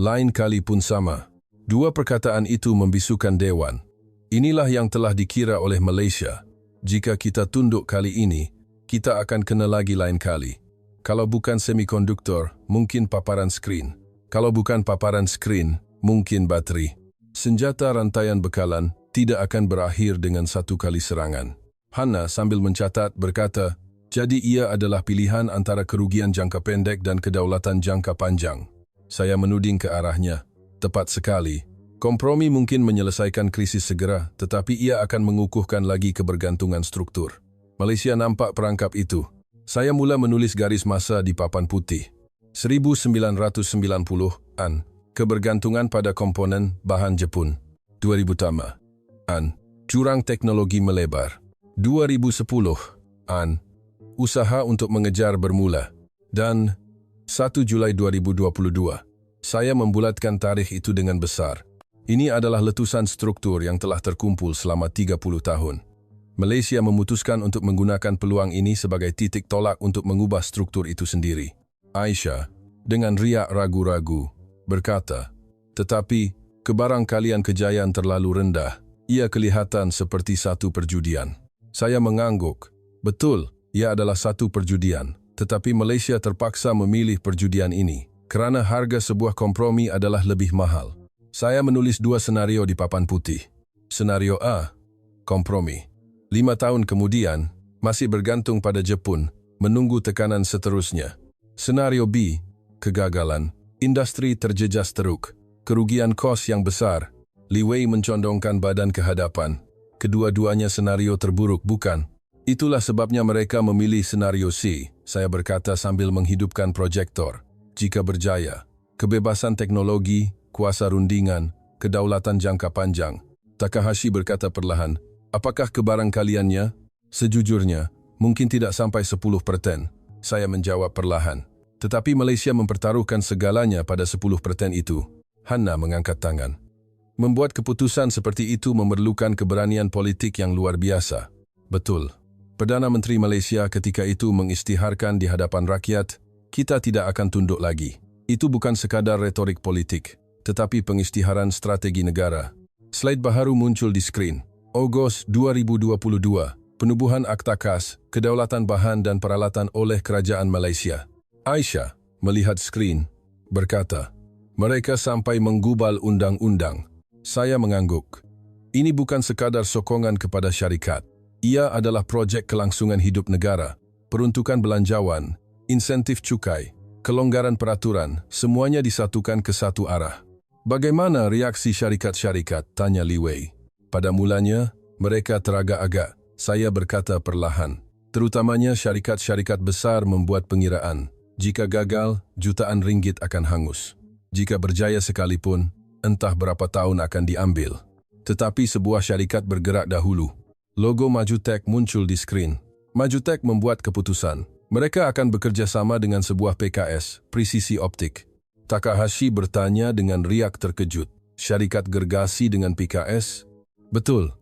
Lain kali pun sama. Dua perkataan itu membisukan dewan. Inilah yang telah dikira oleh Malaysia. Jika kita tunduk kali ini, kita akan kena lagi lain kali. Kalau bukan semikonduktor, mungkin paparan skrin. Kalau bukan paparan skrin, mungkin bateri. Senjata rantaian bekalan tidak akan berakhir dengan satu kali serangan. Hana sambil mencatat berkata, jadi ia adalah pilihan antara kerugian jangka pendek dan kedaulatan jangka panjang. Saya menuding ke arahnya. Tepat sekali. Kompromi mungkin menyelesaikan krisis segera, tetapi ia akan mengukuhkan lagi kebergantungan struktur. Malaysia nampak perangkap itu. Saya mula menulis garis masa di papan putih. 1990-an, kebergantungan pada komponen bahan Jepun. 2000 tama-an, jurang teknologi melebar. 2010-an, usaha untuk mengejar bermula. Dan 1 Julai 2022, saya membulatkan tarikh itu dengan besar. Ini adalah letusan struktur yang telah terkumpul selama 30 tahun. Malaysia memutuskan untuk menggunakan peluang ini sebagai titik tolak untuk mengubah struktur itu sendiri. Aisyah, dengan riak ragu-ragu, berkata, tetapi, kebarangkalian kejayaan terlalu rendah. Ia kelihatan seperti satu perjudian. Saya mengangguk. Betul, ia adalah satu perjudian. Tetapi Malaysia terpaksa memilih perjudian ini, kerana harga sebuah kompromi adalah lebih mahal. Saya menulis dua senario di papan putih. Senario A, kompromi. 5 tahun kemudian, masih bergantung pada Jepun, menunggu tekanan seterusnya. Senario B, kegagalan, industri terjejas teruk, kerugian kos yang besar. Li Wei mencondongkan badan ke hadapan. Kedua-duanya senario terburuk, bukan? Itulah sebabnya mereka memilih senario C, saya berkata sambil menghidupkan proyektor. Jika berjaya, kebebasan teknologi, kuasa rundingan, kedaulatan jangka panjang. Takahashi berkata perlahan, apakah kebarangkaliannya? Sejujurnya, mungkin tidak sampai 10%. Saya menjawab perlahan. Tetapi Malaysia mempertaruhkan segalanya pada 10% itu. Hana mengangkat tangan. Membuat keputusan seperti itu memerlukan keberanian politik yang luar biasa. Betul. Perdana Menteri Malaysia ketika itu mengisytiharkan di hadapan rakyat, kita tidak akan tunduk lagi. Itu bukan sekadar retorik politik, tetapi pengisytiharan strategi negara. Slide baharu muncul di skrin. Ogos 2022, penubuhan Akta KAS, kedaulatan bahan dan peralatan oleh Kerajaan Malaysia. Aisyah melihat skrin, berkata, mereka sampai menggubal undang-undang. Saya mengangguk. Ini bukan sekadar sokongan kepada syarikat. Ia adalah projek kelangsungan hidup negara, peruntukan belanjawan, insentif cukai, kelonggaran peraturan, semuanya disatukan ke satu arah. Bagaimana reaksi syarikat-syarikat? Tanya Li Wei. Pada mulanya, mereka teragak-agak. Saya berkata perlahan. Terutamanya syarikat-syarikat besar membuat pengiraan. Jika gagal, jutaan ringgit akan hangus. Jika berjaya sekalipun, entah berapa tahun akan diambil. Tetapi sebuah syarikat bergerak dahulu. Logo Majutek muncul di skrin. Majutek membuat keputusan. Mereka akan bekerja sama dengan sebuah PKS, presisi optik. Takahashi bertanya dengan riak terkejut. Syarikat gergasi dengan PKS? Betul.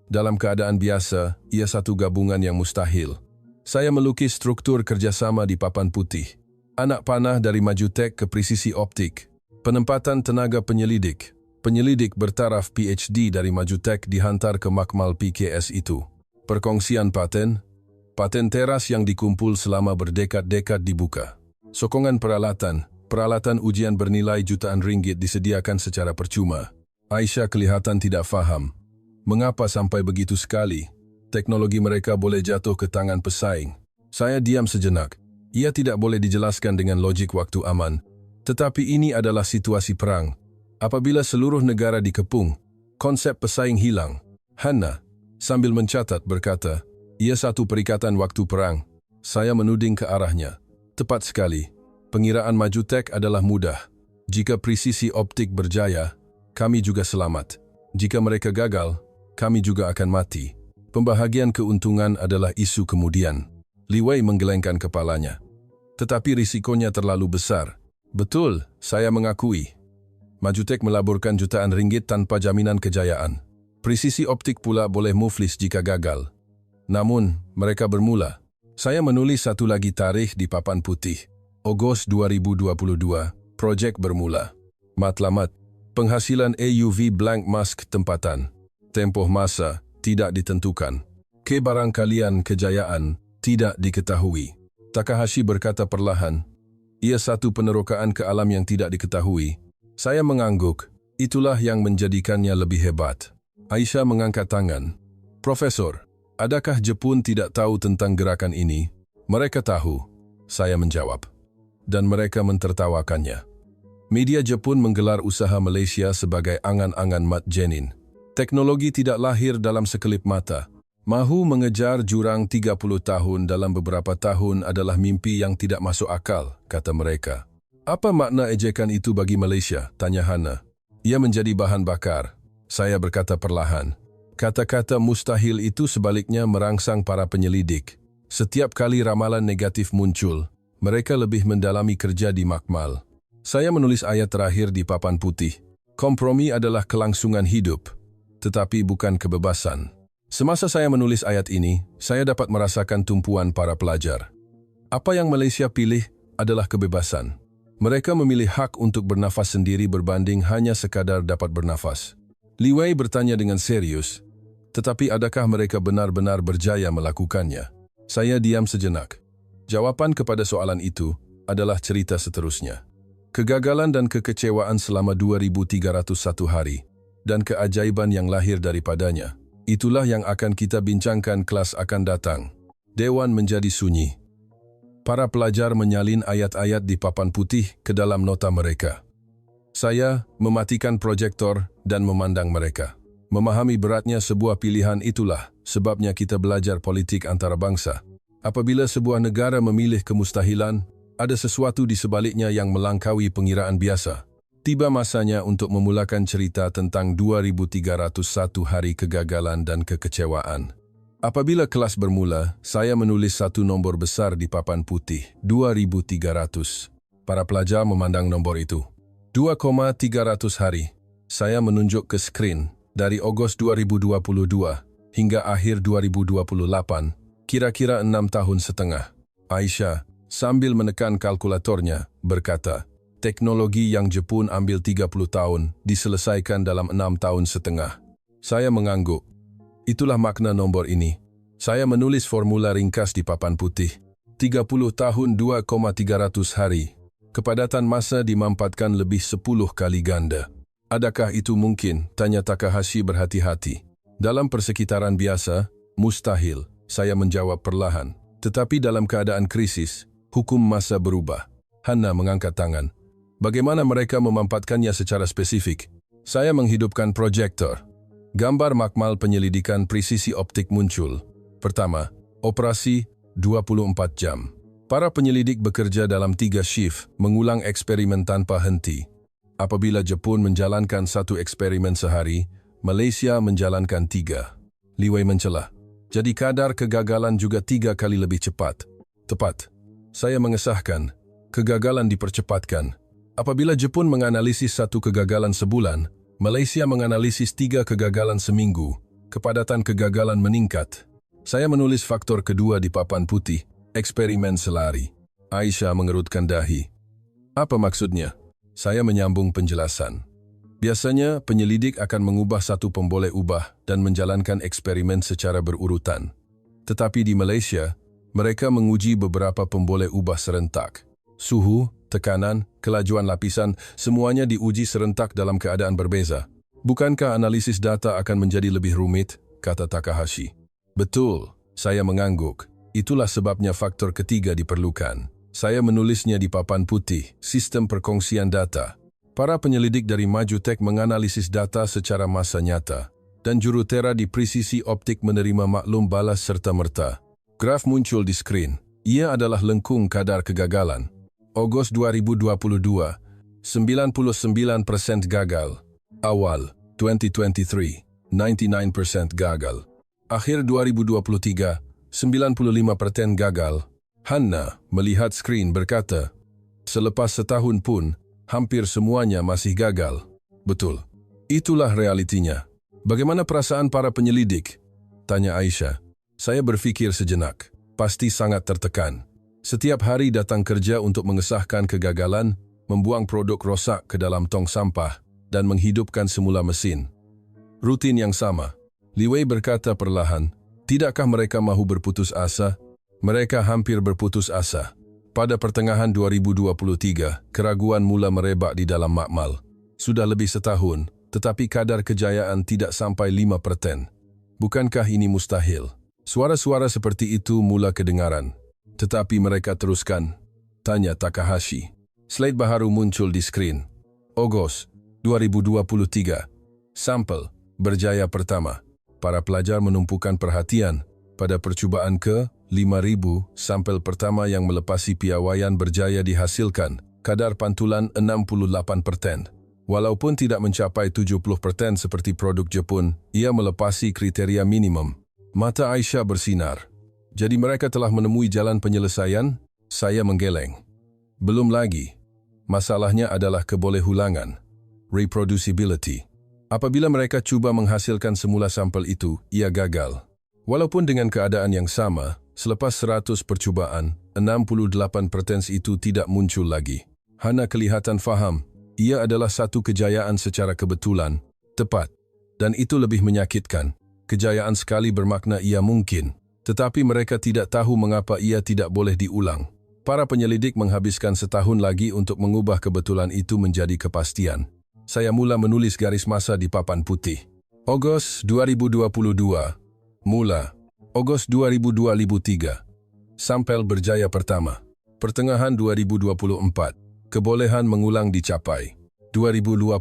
Dalam keadaan biasa, ia satu gabungan yang mustahil. Saya melukis struktur kerjasama di papan putih. Anak panah dari Majutek ke presisi optik. Penempatan tenaga penyelidik. Penyelidik bertaraf PhD dari Majutek dihantar ke makmal PKS itu. Perkongsian paten. Paten teras yang dikumpul selama berdekad-dekad dibuka. Sokongan peralatan. Peralatan ujian bernilai jutaan ringgit disediakan secara percuma. Aisyah kelihatan tidak faham. Mengapa sampai begitu sekali? Teknologi mereka boleh jatuh ke tangan pesaing. Saya diam sejenak. Ia tidak boleh dijelaskan dengan logik waktu aman. Tetapi ini adalah situasi perang. Apabila seluruh negara dikepung, konsep pesaing hilang. Hana, sambil mencatat, berkata, ia satu perikatan waktu perang. Saya menuding ke arahnya. Tepat sekali. Pengiraan Majutek adalah mudah. Jika presisi optik berjaya, kami juga selamat. Jika mereka gagal, kami juga akan mati. Pembahagian keuntungan adalah isu kemudian. Li Wei menggelengkan kepalanya. Tetapi risikonya terlalu besar. Betul, saya mengakui. Majutek melaburkan jutaan ringgit tanpa jaminan kejayaan. Presisi optik pula boleh muflis jika gagal. Namun, mereka bermula. Saya menulis satu lagi tarikh di papan putih. Ogos 2022, projek bermula. Matlamat, penghasilan AUV blank mask tempatan. Tempoh masa, tidak ditentukan. Kebarangkalian kejayaan, tidak diketahui. Takahashi berkata perlahan, ia satu penerokaan ke alam yang tidak diketahui. Saya mengangguk, itulah yang menjadikannya lebih hebat. Aisyah mengangkat tangan. Profesor, adakah Jepun tidak tahu tentang gerakan ini? Mereka tahu, saya menjawab. Dan mereka mentertawakannya. Media Jepun menggelar usaha Malaysia sebagai angan-angan Mat Jenin. Teknologi tidak lahir dalam sekelip mata. Mahu mengejar jurang 30 tahun dalam beberapa tahun adalah mimpi yang tidak masuk akal, kata mereka. Apa makna ejekan itu bagi Malaysia? Tanya Hana. Ia menjadi bahan bakar. Saya berkata perlahan. Kata-kata mustahil itu sebaliknya merangsang para penyelidik. Setiap kali ramalan negatif muncul, mereka lebih mendalami kerja di makmal. Saya menulis ayat terakhir di papan putih. Kompromi adalah kelangsungan hidup, tetapi bukan kebebasan. Semasa saya menulis ayat ini, saya dapat merasakan tumpuan para pelajar. Apa yang Malaysia pilih adalah kebebasan. Mereka memilih hak untuk bernafas sendiri berbanding hanya sekadar dapat bernafas. Li Wei bertanya dengan serius, tetapi adakah mereka benar-benar berjaya melakukannya? Saya diam sejenak. Jawaban kepada soalan itu adalah cerita seterusnya. Kegagalan dan kekecewaan selama 2.301 hari, dan keajaiban yang lahir daripadanya. Itulah yang akan kita bincangkan kelas akan datang. Dewan menjadi sunyi. Para pelajar menyalin ayat-ayat di papan putih ke dalam nota mereka. Saya mematikan proyektor dan memandang mereka. Memahami beratnya sebuah pilihan itulah sebabnya kita belajar politik antarabangsa. Apabila sebuah negara memilih kemustahilan, ada sesuatu di sebaliknya yang melangkaui pengiraan biasa. Tiba masanya untuk memulakan cerita tentang 2.301 hari kegagalan dan kekecewaan. Apabila kelas bermula, saya menulis satu nombor besar di papan putih, 2.300. Para pelajar memandang nombor itu. 2,300 hari. Saya menunjuk ke skrin. Dari Ogos 2022 hingga akhir 2028, kira-kira 6 tahun setengah. Aisyah, sambil menekan kalkulatornya, berkata, teknologi yang Jepun ambil 30 tahun, diselesaikan dalam 6 tahun setengah. Saya mengangguk. Itulah makna nombor ini. Saya menulis formula ringkas di papan putih. 30 tahun 2,300 hari. Kepadatan masa dimampatkan lebih 10 kali ganda. Adakah itu mungkin? Tanya Takahashi berhati-hati. Dalam persekitaran biasa, mustahil, saya menjawab perlahan. Tetapi dalam keadaan krisis, hukum masa berubah. Hana mengangkat tangan. Bagaimana mereka memampatkannya secara spesifik? Saya menghidupkan proyektor. Gambar makmal penyelidikan presisi optik muncul. Pertama, operasi 24 jam. Para penyelidik bekerja dalam 3 shift, mengulang eksperimen tanpa henti. Apabila Jepun menjalankan 1 eksperimen sehari, Malaysia menjalankan 3. Li Wei mencela. Jadi kadar kegagalan juga 3 kali lebih cepat. Tepat. Saya mengesahkan. Kegagalan dipercepatkan. Apabila Jepun menganalisis 1 kegagalan sebulan, Malaysia menganalisis 3 kegagalan seminggu. Kepadatan kegagalan meningkat. Saya menulis faktor kedua di papan putih. Eksperimen selari. Aisyah mengerutkan dahi. Apa maksudnya? Saya menyambung penjelasan. Biasanya, penyelidik akan mengubah 1 pemboleh ubah dan menjalankan eksperimen secara berurutan. Tetapi di Malaysia, mereka menguji beberapa pemboleh ubah serentak. Suhu, tekanan, kelajuan lapisan, semuanya diuji serentak dalam keadaan berbeza. Bukankah analisis data akan menjadi lebih rumit? Kata Takahashi. Betul, saya mengangguk. Itulah sebabnya faktor ketiga diperlukan. Saya menulisnya di papan putih, sistem perkongsian data. Para penyelidik dari Majutech menganalisis data secara masa nyata, dan jurutera di presisi optik menerima maklum balas serta-merta. Graf muncul di skrin. Ia adalah lengkung kadar kegagalan. Ogos 2022, 99% gagal. Awal, 2023, 99% gagal. Akhir 2023, 95% gagal. Hana melihat skrin berkata, selepas setahun pun, hampir semuanya masih gagal. Betul. Itulah realitinya. Bagaimana perasaan para penyelidik? Tanya Aisyah. Saya berpikir sejenak. Pasti sangat tertekan. Setiap hari datang kerja untuk mengesahkan kegagalan, membuang produk rosak ke dalam tong sampah, dan menghidupkan semula mesin. Rutin yang sama. Li Wei berkata perlahan, tidakkah mereka mahu berputus asa? Mereka hampir berputus asa. Pada pertengahan 2023, keraguan mula merebak di dalam makmal. Sudah lebih setahun, tetapi kadar kejayaan tidak sampai 5%. Bukankah ini mustahil? Suara-suara seperti itu mula kedengaran. Tetapi mereka teruskan. Tanya Takahashi. Slide baharu muncul di skrin. Ogos 2023. Sampel berjaya pertama. Para pelajar menumpukan perhatian. Pada percubaan ke-5000, sampel pertama yang melepasi piawaian berjaya dihasilkan, kadar pantulan 68%. Walaupun tidak mencapai 70% seperti produk Jepun, ia melepasi kriteria minimum. Mata Aisyah bersinar. Jadi mereka telah menemui jalan penyelesaian? Saya menggeleng. Belum lagi. Masalahnya adalah kebolehulangan. Reproducibility. Apabila mereka cuba menghasilkan semula sampel itu, ia gagal. Walaupun dengan keadaan yang sama, selepas 100 percubaan, 68% itu tidak muncul lagi. Hana kelihatan faham, ia adalah satu kejayaan secara kebetulan, tepat, dan itu lebih menyakitkan. Kejayaan sekali bermakna ia mungkin, tetapi mereka tidak tahu mengapa ia tidak boleh diulang. Para penyelidik menghabiskan setahun lagi untuk mengubah kebetulan itu menjadi kepastian. Saya mula menulis garis masa di papan putih. Ogos 2022. Mula, Ogos 2023. Sampel berjaya pertama. Pertengahan 2024. Kebolehan mengulang dicapai. 2025.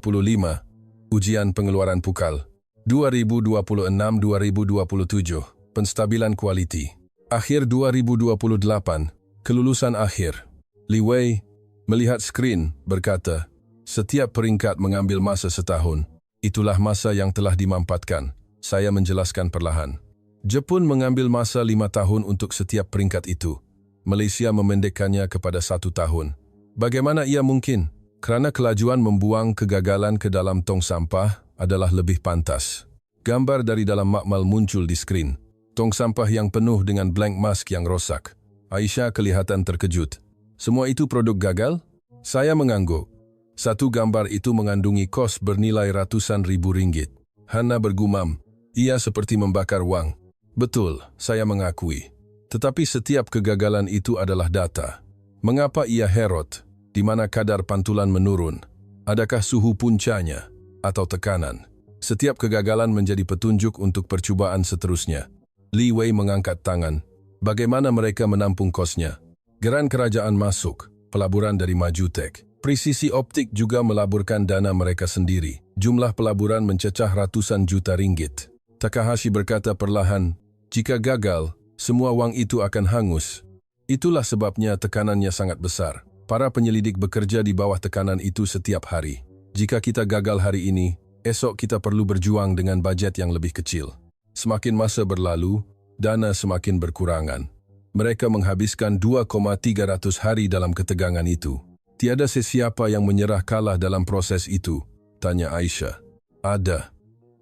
Ujian pengeluaran pukal. 2026-2027. Penstabilan kualiti. Akhir 2028. Kelulusan akhir. Li Wei melihat skrin berkata, setiap peringkat mengambil masa setahun. Itulah masa yang telah dimampatkan. Saya menjelaskan perlahan. Jepun mengambil masa 5 tahun untuk setiap peringkat itu. Malaysia memendekkannya kepada 1 tahun. Bagaimana ia mungkin? Kerana kelajuan membuang kegagalan ke dalam tong sampah adalah lebih pantas. Gambar dari dalam makmal muncul di skrin. Tong sampah yang penuh dengan blank mask yang rosak. Aisyah kelihatan terkejut. Semua itu produk gagal? Saya mengangguk. Satu gambar itu mengandungi kos bernilai ratusan ribu ringgit. Hana bergumam. Ia seperti membakar wang. Betul, saya mengakui. Tetapi setiap kegagalan itu adalah data. Mengapa ia herot? Di mana kadar pantulan menurun? Adakah suhu puncanya? Atau tekanan? Setiap kegagalan menjadi petunjuk untuk percubaan seterusnya. Li Wei mengangkat tangan. Bagaimana mereka menampung kosnya? Geran kerajaan masuk. Pelaburan dari Majutek. Presisi Optik juga melaburkan dana mereka sendiri. Jumlah pelaburan mencecah ratusan juta ringgit. Takahashi berkata perlahan, jika gagal, semua wang itu akan hangus. Itulah sebabnya tekanannya sangat besar. Para penyelidik bekerja di bawah tekanan itu setiap hari. Jika kita gagal hari ini, esok kita perlu berjuang dengan bajet yang lebih kecil. Semakin masa berlalu, dana semakin berkurangan. Mereka menghabiskan 2,300 hari dalam ketegangan itu. Tiada sesiapa yang menyerah kalah dalam proses itu, tanya Aisyah. Ada.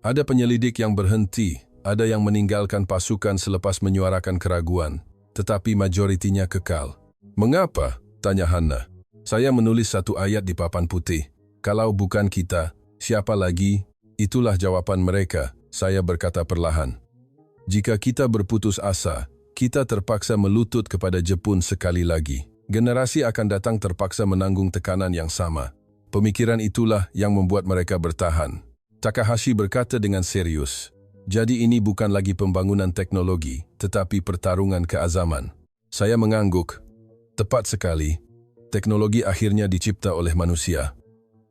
Ada penyelidik yang berhenti, ada yang meninggalkan pasukan selepas menyuarakan keraguan, tetapi majoritinya kekal. Mengapa? Tanya Hana. Saya menulis satu ayat di papan putih. Kalau bukan kita, siapa lagi? Itulah jawaban mereka, saya berkata perlahan. Jika kita berputus asa, kita terpaksa melutut kepada Jepun sekali lagi. Generasi akan datang terpaksa menanggung tekanan yang sama. Pemikiran itulah yang membuat mereka bertahan. Takahashi berkata dengan serius, jadi ini bukan lagi pembangunan teknologi, tetapi pertarungan keazaman. Saya mengangguk. Tepat sekali. Teknologi akhirnya dicipta oleh manusia.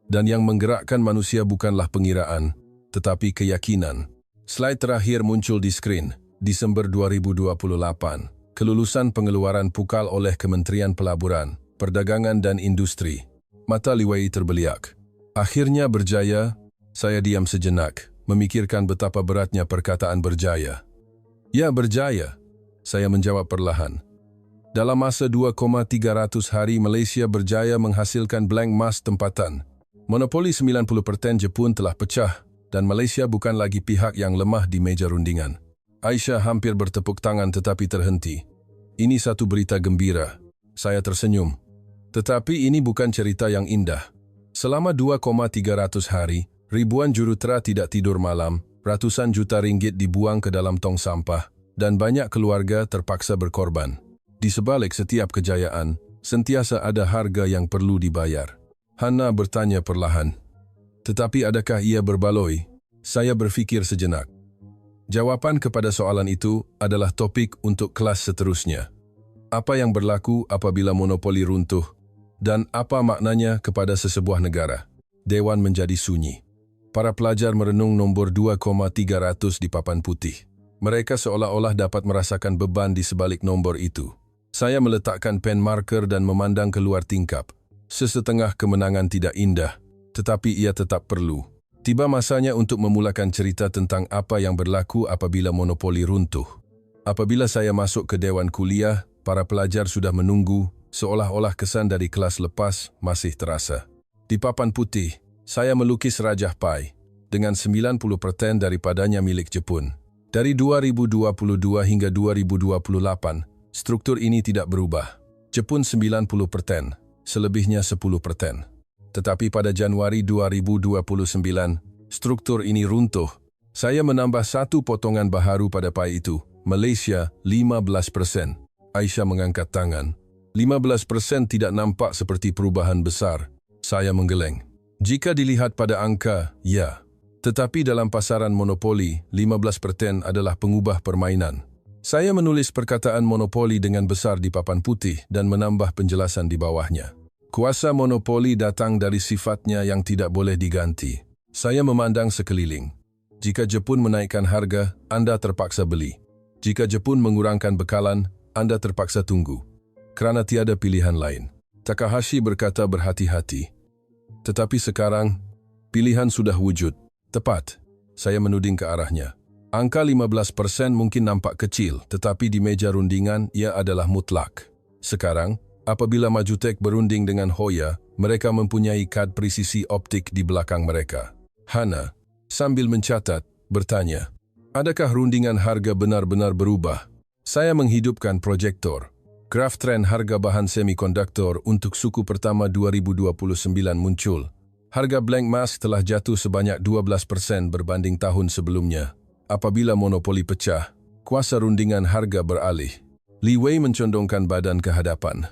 Dan yang menggerakkan manusia bukanlah pengiraan, tetapi keyakinan. Slide terakhir muncul di skrin, Desember 2028. Kelulusan pengeluaran pukal oleh Kementerian Pelaburan, Perdagangan dan Industri. Mata Li Wei terbeliak. Akhirnya berjaya. Saya diam sejenak, memikirkan betapa beratnya perkataan berjaya. Ya, berjaya. Saya menjawab perlahan. Dalam masa 2,300 hari Malaysia berjaya menghasilkan blank mask tempatan. Monopoli 90% Jepun telah pecah dan Malaysia bukan lagi pihak yang lemah di meja rundingan. Aisyah hampir bertepuk tangan tetapi terhenti. Ini satu berita gembira. Saya tersenyum. Tetapi ini bukan cerita yang indah. Selama 2,300 hari, ribuan jurutera tidak tidur malam, ratusan juta ringgit dibuang ke dalam tong sampah, dan banyak keluarga terpaksa berkorban. Di sebalik setiap kejayaan, sentiasa ada harga yang perlu dibayar. Hana bertanya perlahan. Tetapi adakah ia berbaloi? Saya berfikir sejenak. Jawaban kepada soalan itu adalah topik untuk kelas seterusnya. Apa yang berlaku apabila monopoli runtuh? Dan apa maknanya kepada sesebuah negara? Dewan menjadi sunyi. Para pelajar merenung nombor 2,300 di papan putih. Mereka seolah-olah dapat merasakan beban di sebalik nombor itu. Saya meletakkan pen marker dan memandang keluar tingkap. Sesetengah kemenangan tidak indah, tetapi ia tetap perlu. Tiba masanya untuk memulakan cerita tentang apa yang berlaku apabila monopoli runtuh. Apabila saya masuk ke dewan kuliah, para pelajar sudah menunggu, seolah-olah kesan dari kelas lepas masih terasa. Di papan putih, saya melukis Rajah Pai, dengan 90% daripadanya milik Jepun. Dari 2022 hingga 2028, struktur ini tidak berubah. Jepun 90%, selebihnya 10%. Tetapi pada Januari 2029, struktur ini runtuh. Saya menambah satu potongan baharu pada pai itu, Malaysia 15%. Aisyah mengangkat tangan. 15% tidak nampak seperti perubahan besar. Saya menggeleng. Jika dilihat pada angka, ya. Tetapi dalam pasaran monopoli, 15% adalah pengubah permainan. Saya menulis perkataan monopoli dengan besar di papan putih dan menambah penjelasan di bawahnya. Kuasa monopoli datang dari sifatnya yang tidak boleh diganti. Saya memandang sekeliling. Jika Jepun menaikkan harga, Anda terpaksa beli. Jika Jepun mengurangkan bekalan, Anda terpaksa tunggu. Kerana tiada pilihan lain. Takahashi berkata berhati-hati. Tetapi sekarang, pilihan sudah wujud. Tepat. Saya menuding ke arahnya. Angka 15% mungkin nampak kecil, tetapi di meja rundingan ia adalah mutlak. Sekarang, apabila Majutek berunding dengan Hoya, Mereka mempunyai kad presisi optik di belakang mereka. Hana, sambil mencatat, bertanya, adakah rundingan harga benar-benar berubah? Saya menghidupkan proyektor. Graf tren harga bahan semikonduktor untuk suku pertama 2029 muncul. Harga blank mask telah jatuh sebanyak 12% berbanding tahun sebelumnya. Apabila monopoli pecah, kuasa rundingan harga beralih. Li Wei mencondongkan badan ke hadapan.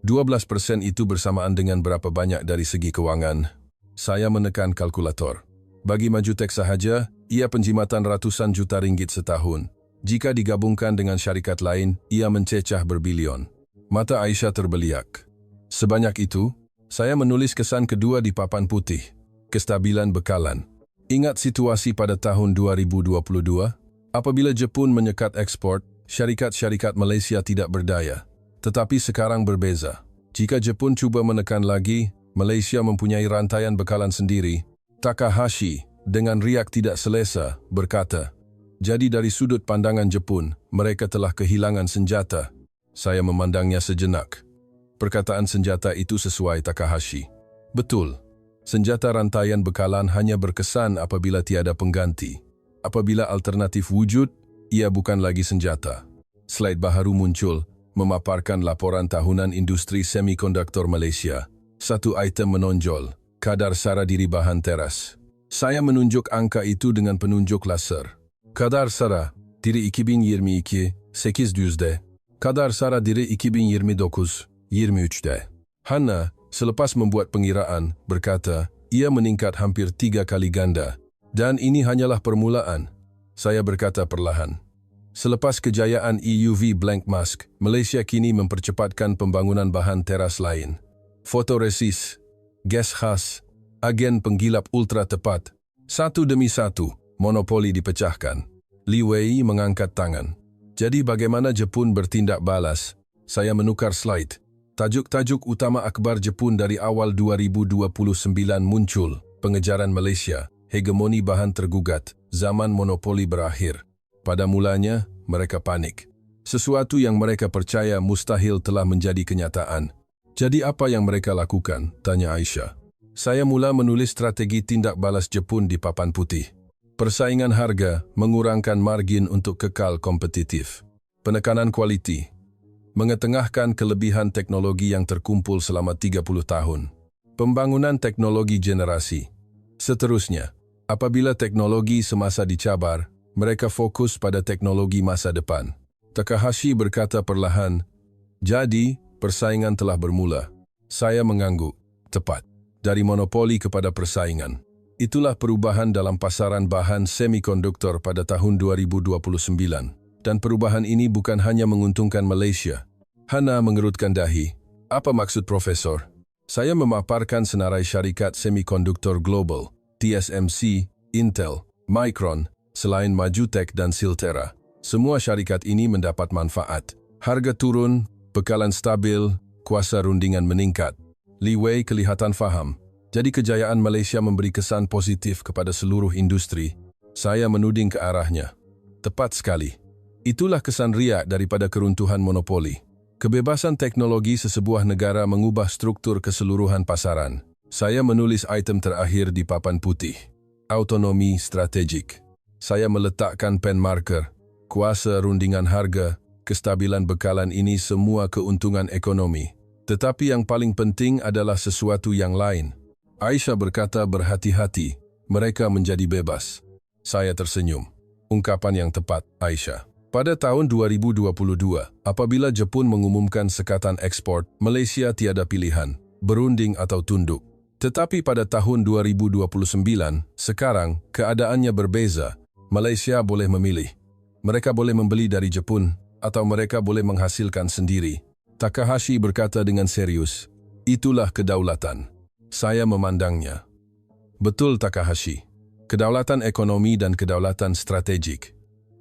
12% itu bersamaan dengan berapa banyak dari segi kewangan? Saya menekan kalkulator. Bagi Majutek sahaja, ia penjimatan ratusan juta ringgit setahun. Jika digabungkan dengan syarikat lain, ia mencecah berbilion. Mata Aisyah terbeliak. Sebanyak itu, saya menulis kesan kedua di papan putih. Kestabilan bekalan. Ingat situasi pada tahun 2022? Apabila Jepun menyekat ekspor, syarikat-syarikat Malaysia tidak berdaya. Tetapi sekarang berbeza. Jika Jepun cuba menekan lagi, Malaysia mempunyai rantaian bekalan sendiri. Takahashi, dengan riak tidak selesa, berkata, jadi dari sudut pandangan Jepun, mereka telah kehilangan senjata. Saya memandangnya sejenak. Perkataan senjata itu sesuai Takahashi. Betul, senjata rantaian bekalan hanya berkesan apabila tiada pengganti. Apabila alternatif wujud, ia bukan lagi senjata. Slide baharu muncul, memaparkan laporan tahunan industri semikonduktor Malaysia. Satu item menonjol, kadar sara diri bahan teras. Saya menunjuk angka itu dengan penunjuk laser. Kadar sara diri 2022 800'de, kadar sara diri 2029 23'de. Hana, selepas membuat pengiraan, berkata, ia meningkat hampir 3 kali ganda. Dan ini hanyalah permulaan. Saya berkata perlahan. Selepas kejayaan EUV blank mask, Malaysia kini mempercepatkan pembangunan bahan teras lain. Fotoresis, gas khas, agen penggilap ultra tepat. Satu demi satu, monopoli dipecahkan. Li Wei mengangkat tangan. Jadi bagaimana Jepun bertindak balas? Saya menukar slide. Tajuk-tajuk utama akhbar Jepun dari awal 2029 muncul. Pengejaran Malaysia, hegemoni bahan tergugat, zaman monopoli berakhir. Pada mulanya, mereka panik. Sesuatu yang mereka percaya mustahil telah menjadi kenyataan. Jadi apa yang mereka lakukan? Tanya Aisyah. Saya mula menulis strategi tindak balas Jepun di papan putih. Persaingan harga, mengurangkan margin untuk kekal kompetitif. Penekanan kualiti. Mengetengahkan kelebihan teknologi yang terkumpul selama 30 tahun. Pembangunan teknologi generasi. Seterusnya, apabila teknologi semasa dicabar, mereka fokus pada teknologi masa depan. Takahashi berkata perlahan, jadi, persaingan telah bermula. Saya mengangguk. Tepat. Dari monopoli kepada persaingan. Itulah perubahan dalam pasaran bahan semikonduktor pada tahun 2029. Dan perubahan ini bukan hanya menguntungkan Malaysia. Hana mengerutkan dahi. Apa maksud Profesor? Saya memaparkan senarai syarikat semikonduktor global, TSMC, Intel, Micron, selain Majutek dan Siltera. Semua syarikat ini mendapat manfaat. Harga turun, bekalan stabil, kuasa rundingan meningkat. Li Wei kelihatan faham. Jadi kejayaan Malaysia memberi kesan positif kepada seluruh industri. Saya menuding ke arahnya. Tepat sekali. Itulah kesan riak daripada keruntuhan monopoli. Kebebasan teknologi sesebuah negara mengubah struktur keseluruhan pasaran. Saya menulis item terakhir di papan putih. Autonomi strategik. Saya meletakkan pen marker. Kuasa rundingan harga, kestabilan bekalan ini semua keuntungan ekonomi. Tetapi yang paling penting adalah sesuatu yang lain. Aisyah berkata berhati-hati, mereka menjadi bebas. Saya tersenyum. Ungkapan yang tepat, Aisyah. Pada tahun 2022, apabila Jepun mengumumkan sekatan ekspor, Malaysia tiada pilihan, berunding atau tunduk. Tetapi pada tahun 2029, sekarang keadaannya berbeza. Malaysia boleh memilih. Mereka boleh membeli dari Jepun, atau mereka boleh menghasilkan sendiri. Takahashi berkata dengan serius, itulah kedaulatan. Saya memandangnya. Betul Takahashi. Kedaulatan ekonomi dan kedaulatan strategik.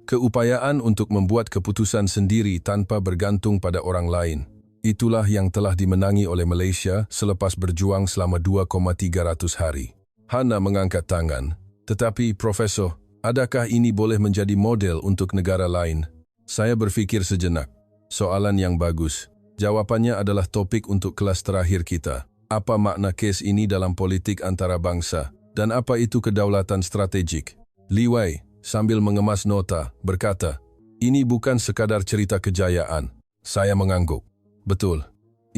Keupayaan untuk membuat keputusan sendiri tanpa bergantung pada orang lain. Itulah yang telah dimenangi oleh Malaysia selepas berjuang selama 2,300 hari. Hana mengangkat tangan. Tetapi, Profesor, adakah ini boleh menjadi model untuk negara lain? Saya berfikir sejenak. Soalan yang bagus. Jawabannya adalah topik untuk kelas terakhir kita. Apa makna kes ini dalam politik antarabangsa? Dan apa itu kedaulatan strategik? Li Wei, sambil mengemas nota, berkata, "Ini bukan sekadar cerita kejayaan." Saya mengangguk. Betul.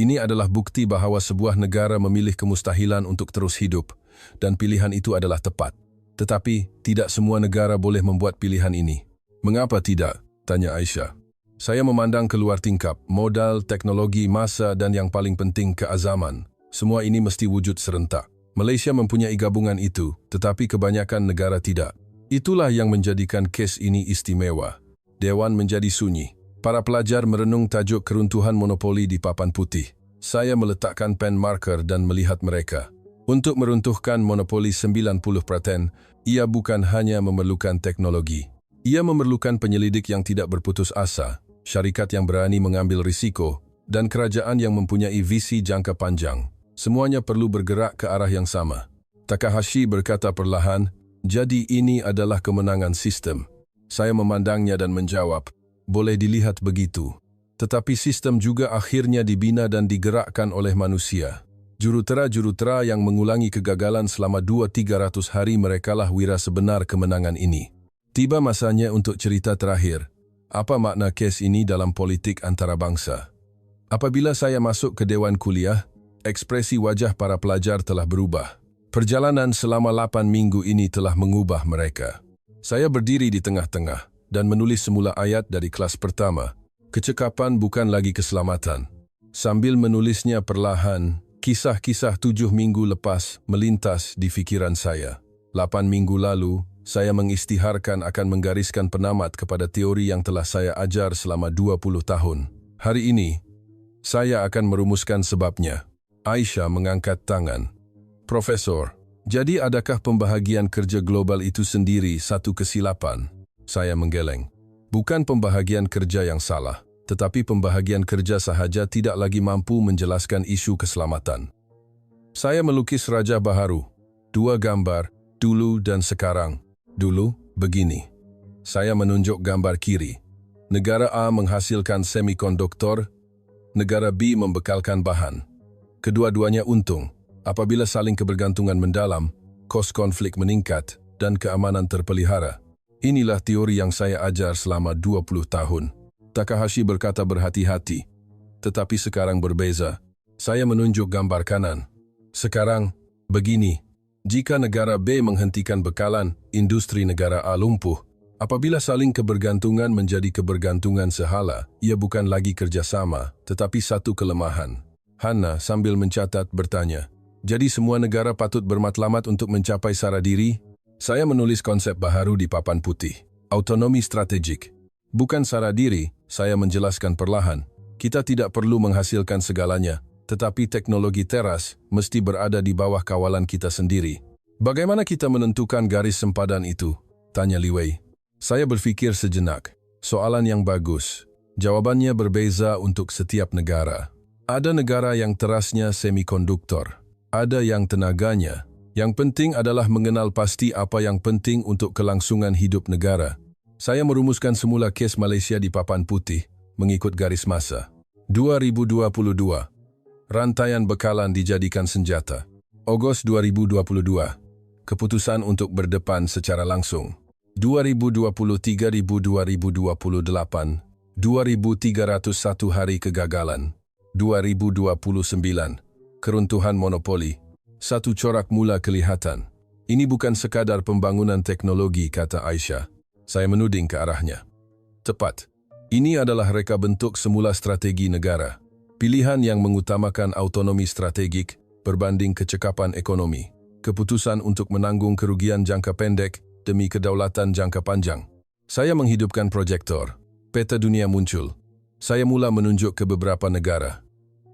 Ini adalah bukti bahwa sebuah negara memilih kemustahilan untuk terus hidup, dan pilihan itu adalah tepat. Tetapi, tidak semua negara boleh membuat pilihan ini. Mengapa tidak? Tanya Aisyah. Saya memandang keluar tingkap, modal, teknologi, masa, dan yang paling penting keazaman. Semua ini mesti wujud serentak. Malaysia mempunyai gabungan itu, tetapi kebanyakan negara tidak. Itulah yang menjadikan kes ini istimewa. Dewan menjadi sunyi. Para pelajar merenung tajuk keruntuhan monopoli di papan putih. Saya meletakkan pen marker dan melihat mereka. Untuk meruntuhkan monopoli 90%, ia bukan hanya memerlukan teknologi. Ia memerlukan penyelidik yang tidak berputus asa, syarikat yang berani mengambil risiko, dan kerajaan yang mempunyai visi jangka panjang. Semuanya perlu bergerak ke arah yang sama. Takahashi berkata perlahan, "Jadi ini adalah kemenangan sistem." Saya memandangnya dan menjawab, "Boleh dilihat begitu. Tetapi sistem juga akhirnya dibina dan digerakkan oleh manusia. Jurutera-jurutera yang mengulangi kegagalan selama 200-300 hari merekalah wira sebenar kemenangan ini." Tiba masanya untuk cerita terakhir. Apa makna kes ini dalam politik antarabangsa? Apabila saya masuk ke dewan kuliah, ekspresi wajah para pelajar telah berubah. Perjalanan selama 8 minggu ini telah mengubah mereka. Saya berdiri di tengah-tengah dan menulis semula ayat dari kelas pertama. Kecekapan bukan lagi keselamatan. Sambil menulisnya perlahan, kisah-kisah 7 minggu lepas melintas di fikiran saya. 8 minggu lalu, saya mengistiharkan akan menggariskan penamat kepada teori yang telah saya ajar selama 20 tahun. Hari ini, saya akan merumuskan sebabnya. Aisyah mengangkat tangan. "Profesor, jadi adakah pembahagian kerja global itu sendiri satu kesilapan?" Saya menggeleng. Bukan pembahagian kerja yang salah, tetapi pembahagian kerja sahaja tidak lagi mampu menjelaskan isu keselamatan. Saya melukis Raja Baharu. 2 gambar, dulu dan sekarang. Dulu, begini. Saya menunjuk gambar kiri. Negara A menghasilkan semikonduktor, negara B membekalkan bahan. Kedua-duanya untung. Apabila saling kebergantungan mendalam, kos konflik meningkat dan keamanan terpelihara. Inilah teori yang saya ajar selama 20 tahun. Takahashi berkata berhati-hati. Tetapi sekarang berbeza. Saya menunjuk gambar kanan. Sekarang, begini. Jika negara B menghentikan bekalan, industri negara A lumpuh. Apabila saling kebergantungan menjadi kebergantungan sehala, ia bukan lagi kerjasama, tetapi satu kelemahan. Hana sambil mencatat bertanya, "Jadi semua negara patut bermatlamat untuk mencapai sara diri?" Saya menulis konsep baharu di papan putih. Autonomi strategik. Bukan sara diri, saya menjelaskan perlahan. Kita tidak perlu menghasilkan segalanya, tetapi teknologi teras mesti berada di bawah kawalan kita sendiri. Bagaimana kita menentukan garis sempadan itu? Tanya Li Wei. Saya berfikir sejenak. Soalan yang bagus. Jawabannya berbeza untuk setiap negara. Ada negara yang terasnya semikonduktor. Ada yang tenaganya. Yang penting adalah mengenal pasti apa yang penting untuk kelangsungan hidup negara. Saya merumuskan semula kes Malaysia di papan putih, mengikut garis masa. 2022. Rantaian bekalan dijadikan senjata. Ogos 2022. Keputusan untuk berdepan secara langsung. 2023-2028. 2301 hari kegagalan. 2029. Keruntuhan monopoli. Satu corak mula kelihatan. Ini bukan sekadar pembangunan teknologi, kata Aisyah. Saya menuding ke arahnya. Tepat. Ini adalah reka bentuk semula strategi negara. Pilihan yang mengutamakan autonomi strategik berbanding kecekapan ekonomi. Keputusan untuk menanggung kerugian jangka pendek demi kedaulatan jangka panjang. Saya menghidupkan proyektor. Peta dunia muncul. Saya mula menunjuk ke beberapa negara.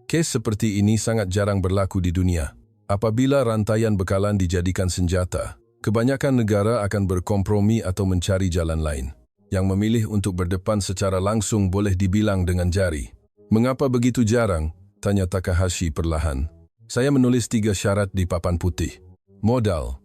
Kes seperti ini sangat jarang berlaku di dunia. Apabila rantaian bekalan dijadikan senjata, kebanyakan negara akan berkompromi atau mencari jalan lain. Yang memilih untuk berdepan secara langsung boleh dibilang dengan jari. Mengapa begitu jarang? Tanya Takahashi perlahan. Saya menulis 3 syarat di papan putih. Modal.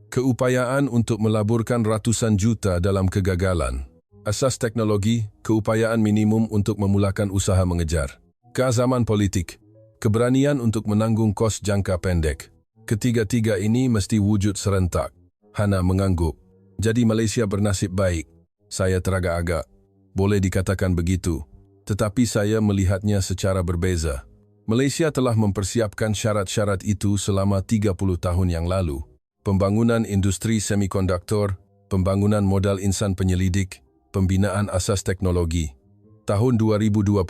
Keupayaan untuk melaburkan ratusan juta dalam kegagalan. Asas teknologi, keupayaan minimum untuk memulakan usaha mengejar. Keazaman politik. keberanian untuk menanggung kos jangka pendek. Ketiga-tiga ini mesti wujud serentak. Hana mengangguk. Jadi Malaysia bernasib baik. Saya teragak-agak. Boleh dikatakan begitu. Tetapi saya melihatnya secara berbeza. Malaysia telah mempersiapkan syarat-syarat itu selama 30 tahun yang lalu. Pembangunan industri semikonduktor, pembangunan modal insan penyelidik, pembinaan asas teknologi. Tahun 2022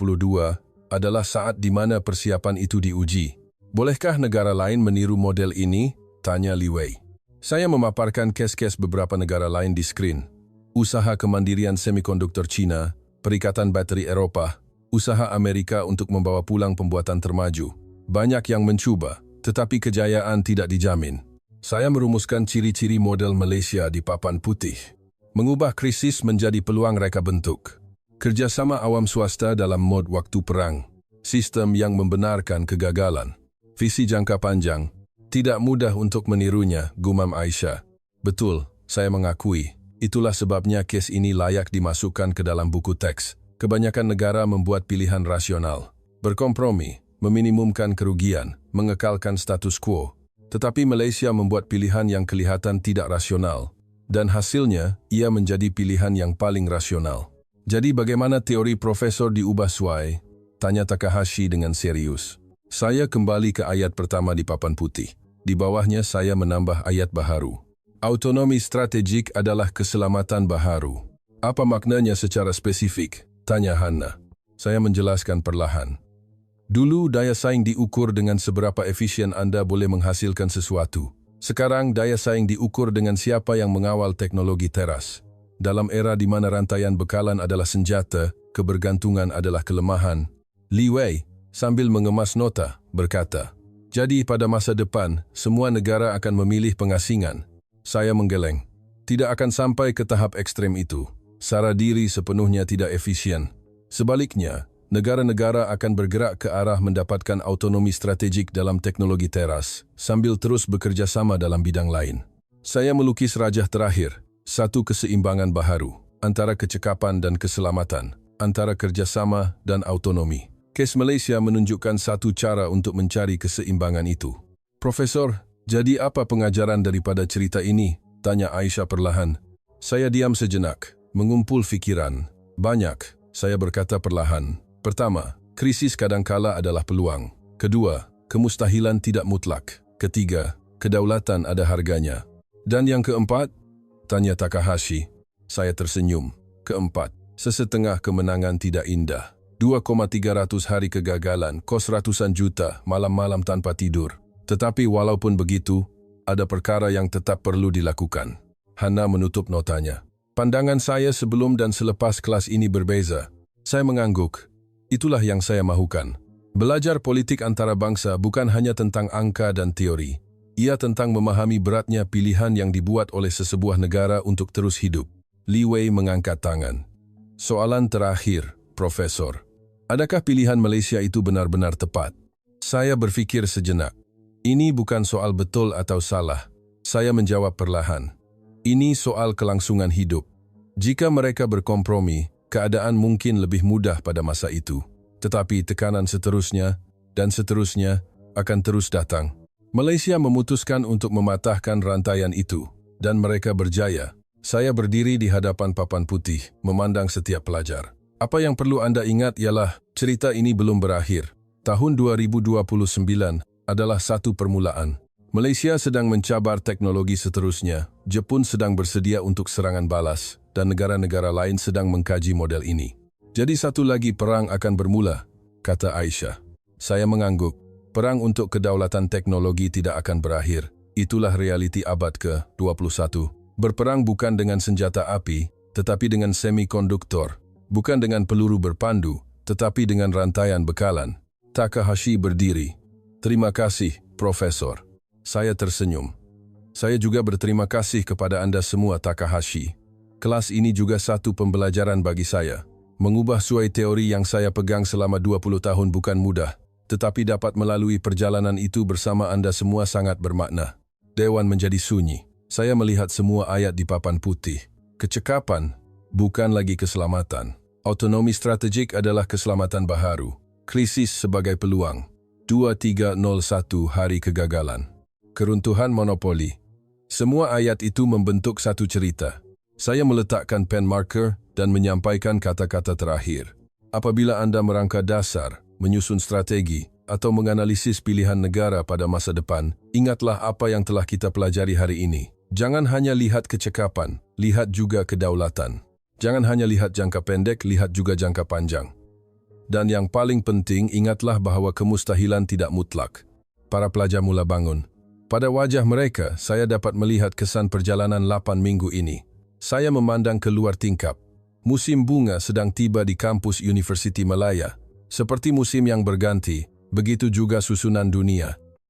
adalah saat di mana persiapan itu diuji. Bolehkah negara lain meniru model ini? Tanya Li Wei. Saya memaparkan kes-kes beberapa negara lain di skrin. Usaha kemandirian semikonduktor China, Perikatan Bateri Eropah, usaha Amerika untuk membawa pulang pembuatan termaju. Banyak yang mencuba, tetapi kejayaan tidak dijamin. Saya merumuskan ciri-ciri model Malaysia di papan putih. Mengubah krisis menjadi peluang reka bentuk. Kerjasama awam swasta dalam mod waktu perang. Sistem yang membenarkan kegagalan. Visi jangka panjang. Tidak mudah untuk menirunya, gumam Aisyah. Betul, saya mengakui. Itulah sebabnya kes ini layak dimasukkan ke dalam buku teks. Kebanyakan negara membuat pilihan rasional. Berkompromi, meminimumkan kerugian, mengekalkan status quo. Tetapi Malaysia membuat pilihan yang kelihatan tidak rasional. Dan hasilnya, ia menjadi pilihan yang paling rasional. Jadi bagaimana teori profesor diubah suai? Tanya Takahashi dengan serius. Saya kembali ke ayat pertama di papan putih. Di bawahnya saya menambah ayat baharu. Autonomi strategik adalah keselamatan baharu. Apa maknanya secara spesifik? Tanya Hana. Saya menjelaskan perlahan. Dulu daya saing diukur dengan seberapa efisien Anda boleh menghasilkan sesuatu. Sekarang daya saing diukur dengan siapa yang mengawal teknologi teras. Dalam era di mana rantaian bekalan adalah senjata, kebergantungan adalah kelemahan. Li Wei, sambil mengemas nota, berkata, jadi pada masa depan, semua negara akan memilih pengasingan. Saya menggeleng. Tidak akan sampai ke tahap ekstrem itu. Sara diri sepenuhnya tidak efisien. Sebaliknya, negara-negara akan bergerak ke arah mendapatkan autonomi strategik dalam teknologi teras, sambil terus bekerja sama dalam bidang lain. Saya melukis rajah terakhir, satu keseimbangan baharu, antara kecekapan dan keselamatan, antara kerjasama dan autonomi. Kes Malaysia menunjukkan satu cara untuk mencari keseimbangan itu. Profesor, jadi apa pengajaran daripada cerita ini? Tanya Aisyah perlahan. Saya diam sejenak, mengumpul fikiran. Banyak, saya berkata perlahan. Pertama, krisis kadangkala adalah peluang. Kedua, kemustahilan tidak mutlak. Ketiga, kedaulatan ada harganya. Dan yang keempat? Tanya Takahashi. Saya tersenyum. Keempat, sesetengah kemenangan tidak indah. 2,300 hari kegagalan, kos ratusan juta, malam-malam tanpa tidur. Tetapi walaupun begitu, ada perkara yang tetap perlu dilakukan. Hana menutup notanya. Pandangan saya sebelum dan selepas kelas ini berbeza. Saya mengangguk. Itulah yang saya mahukan. Belajar politik antara bangsa bukan hanya tentang angka dan teori. Ia tentang memahami beratnya pilihan yang dibuat oleh sesebuah negara untuk terus hidup. Li Wei mengangkat tangan. Soalan terakhir, Profesor. Adakah pilihan Malaysia itu benar-benar tepat? Saya berfikir sejenak. Ini bukan soal betul atau salah. Saya menjawab perlahan. Ini soal kelangsungan hidup. Jika mereka berkompromi, keadaan mungkin lebih mudah pada masa itu. Tetapi tekanan seterusnya dan seterusnya akan terus datang. Malaysia memutuskan untuk mematahkan rantaian itu, dan mereka berjaya. Saya berdiri di hadapan papan putih, memandang setiap pelajar. Apa yang perlu Anda ingat ialah, cerita ini belum berakhir. Tahun 2029 adalah satu permulaan. Malaysia sedang mencabar teknologi seterusnya, Jepun sedang bersedia untuk serangan balas, dan negara-negara lain sedang mengkaji model ini. Jadi satu lagi perang akan bermula, kata Aisyah. Saya mengangguk. Perang untuk kedaulatan teknologi tidak akan berakhir. Itulah realiti abad ke-21. Berperang bukan dengan senjata api, tetapi dengan semikonduktor. Bukan dengan peluru berpandu, tetapi dengan rantaian bekalan. Takahashi berdiri. Terima kasih, Profesor. Saya tersenyum. Saya juga berterima kasih kepada Anda semua, Takahashi. Kelas ini juga satu pembelajaran bagi saya. Mengubah suai teori yang saya pegang selama 20 tahun bukan mudah, tetapi dapat melalui perjalanan itu bersama Anda semua sangat bermakna. Dewan menjadi sunyi. Saya melihat semua ayat di papan putih. Kecekapan bukan lagi keselamatan. Autonomi strategik adalah keselamatan baharu. Krisis sebagai peluang. 2301 hari kegagalan. Keruntuhan monopoli. Semua ayat itu membentuk satu cerita. Saya meletakkan pen marker dan menyampaikan kata-kata terakhir. Apabila Anda merangka dasar, menyusun strategi, atau menganalisis pilihan negara pada masa depan, ingatlah apa yang telah kita pelajari hari ini. Jangan hanya lihat kecekapan, lihat juga kedaulatan. Jangan hanya lihat jangka pendek, lihat juga jangka panjang. Dan yang paling penting, ingatlah bahwa kemustahilan tidak mutlak. Para pelajar mula bangun. Pada wajah mereka, saya dapat melihat kesan perjalanan 8 minggu ini. Saya memandang keluar tingkap. Musim bunga sedang tiba di kampus Universiti Malaya. Seperti musim yang berganti, begitu juga susunan dunia.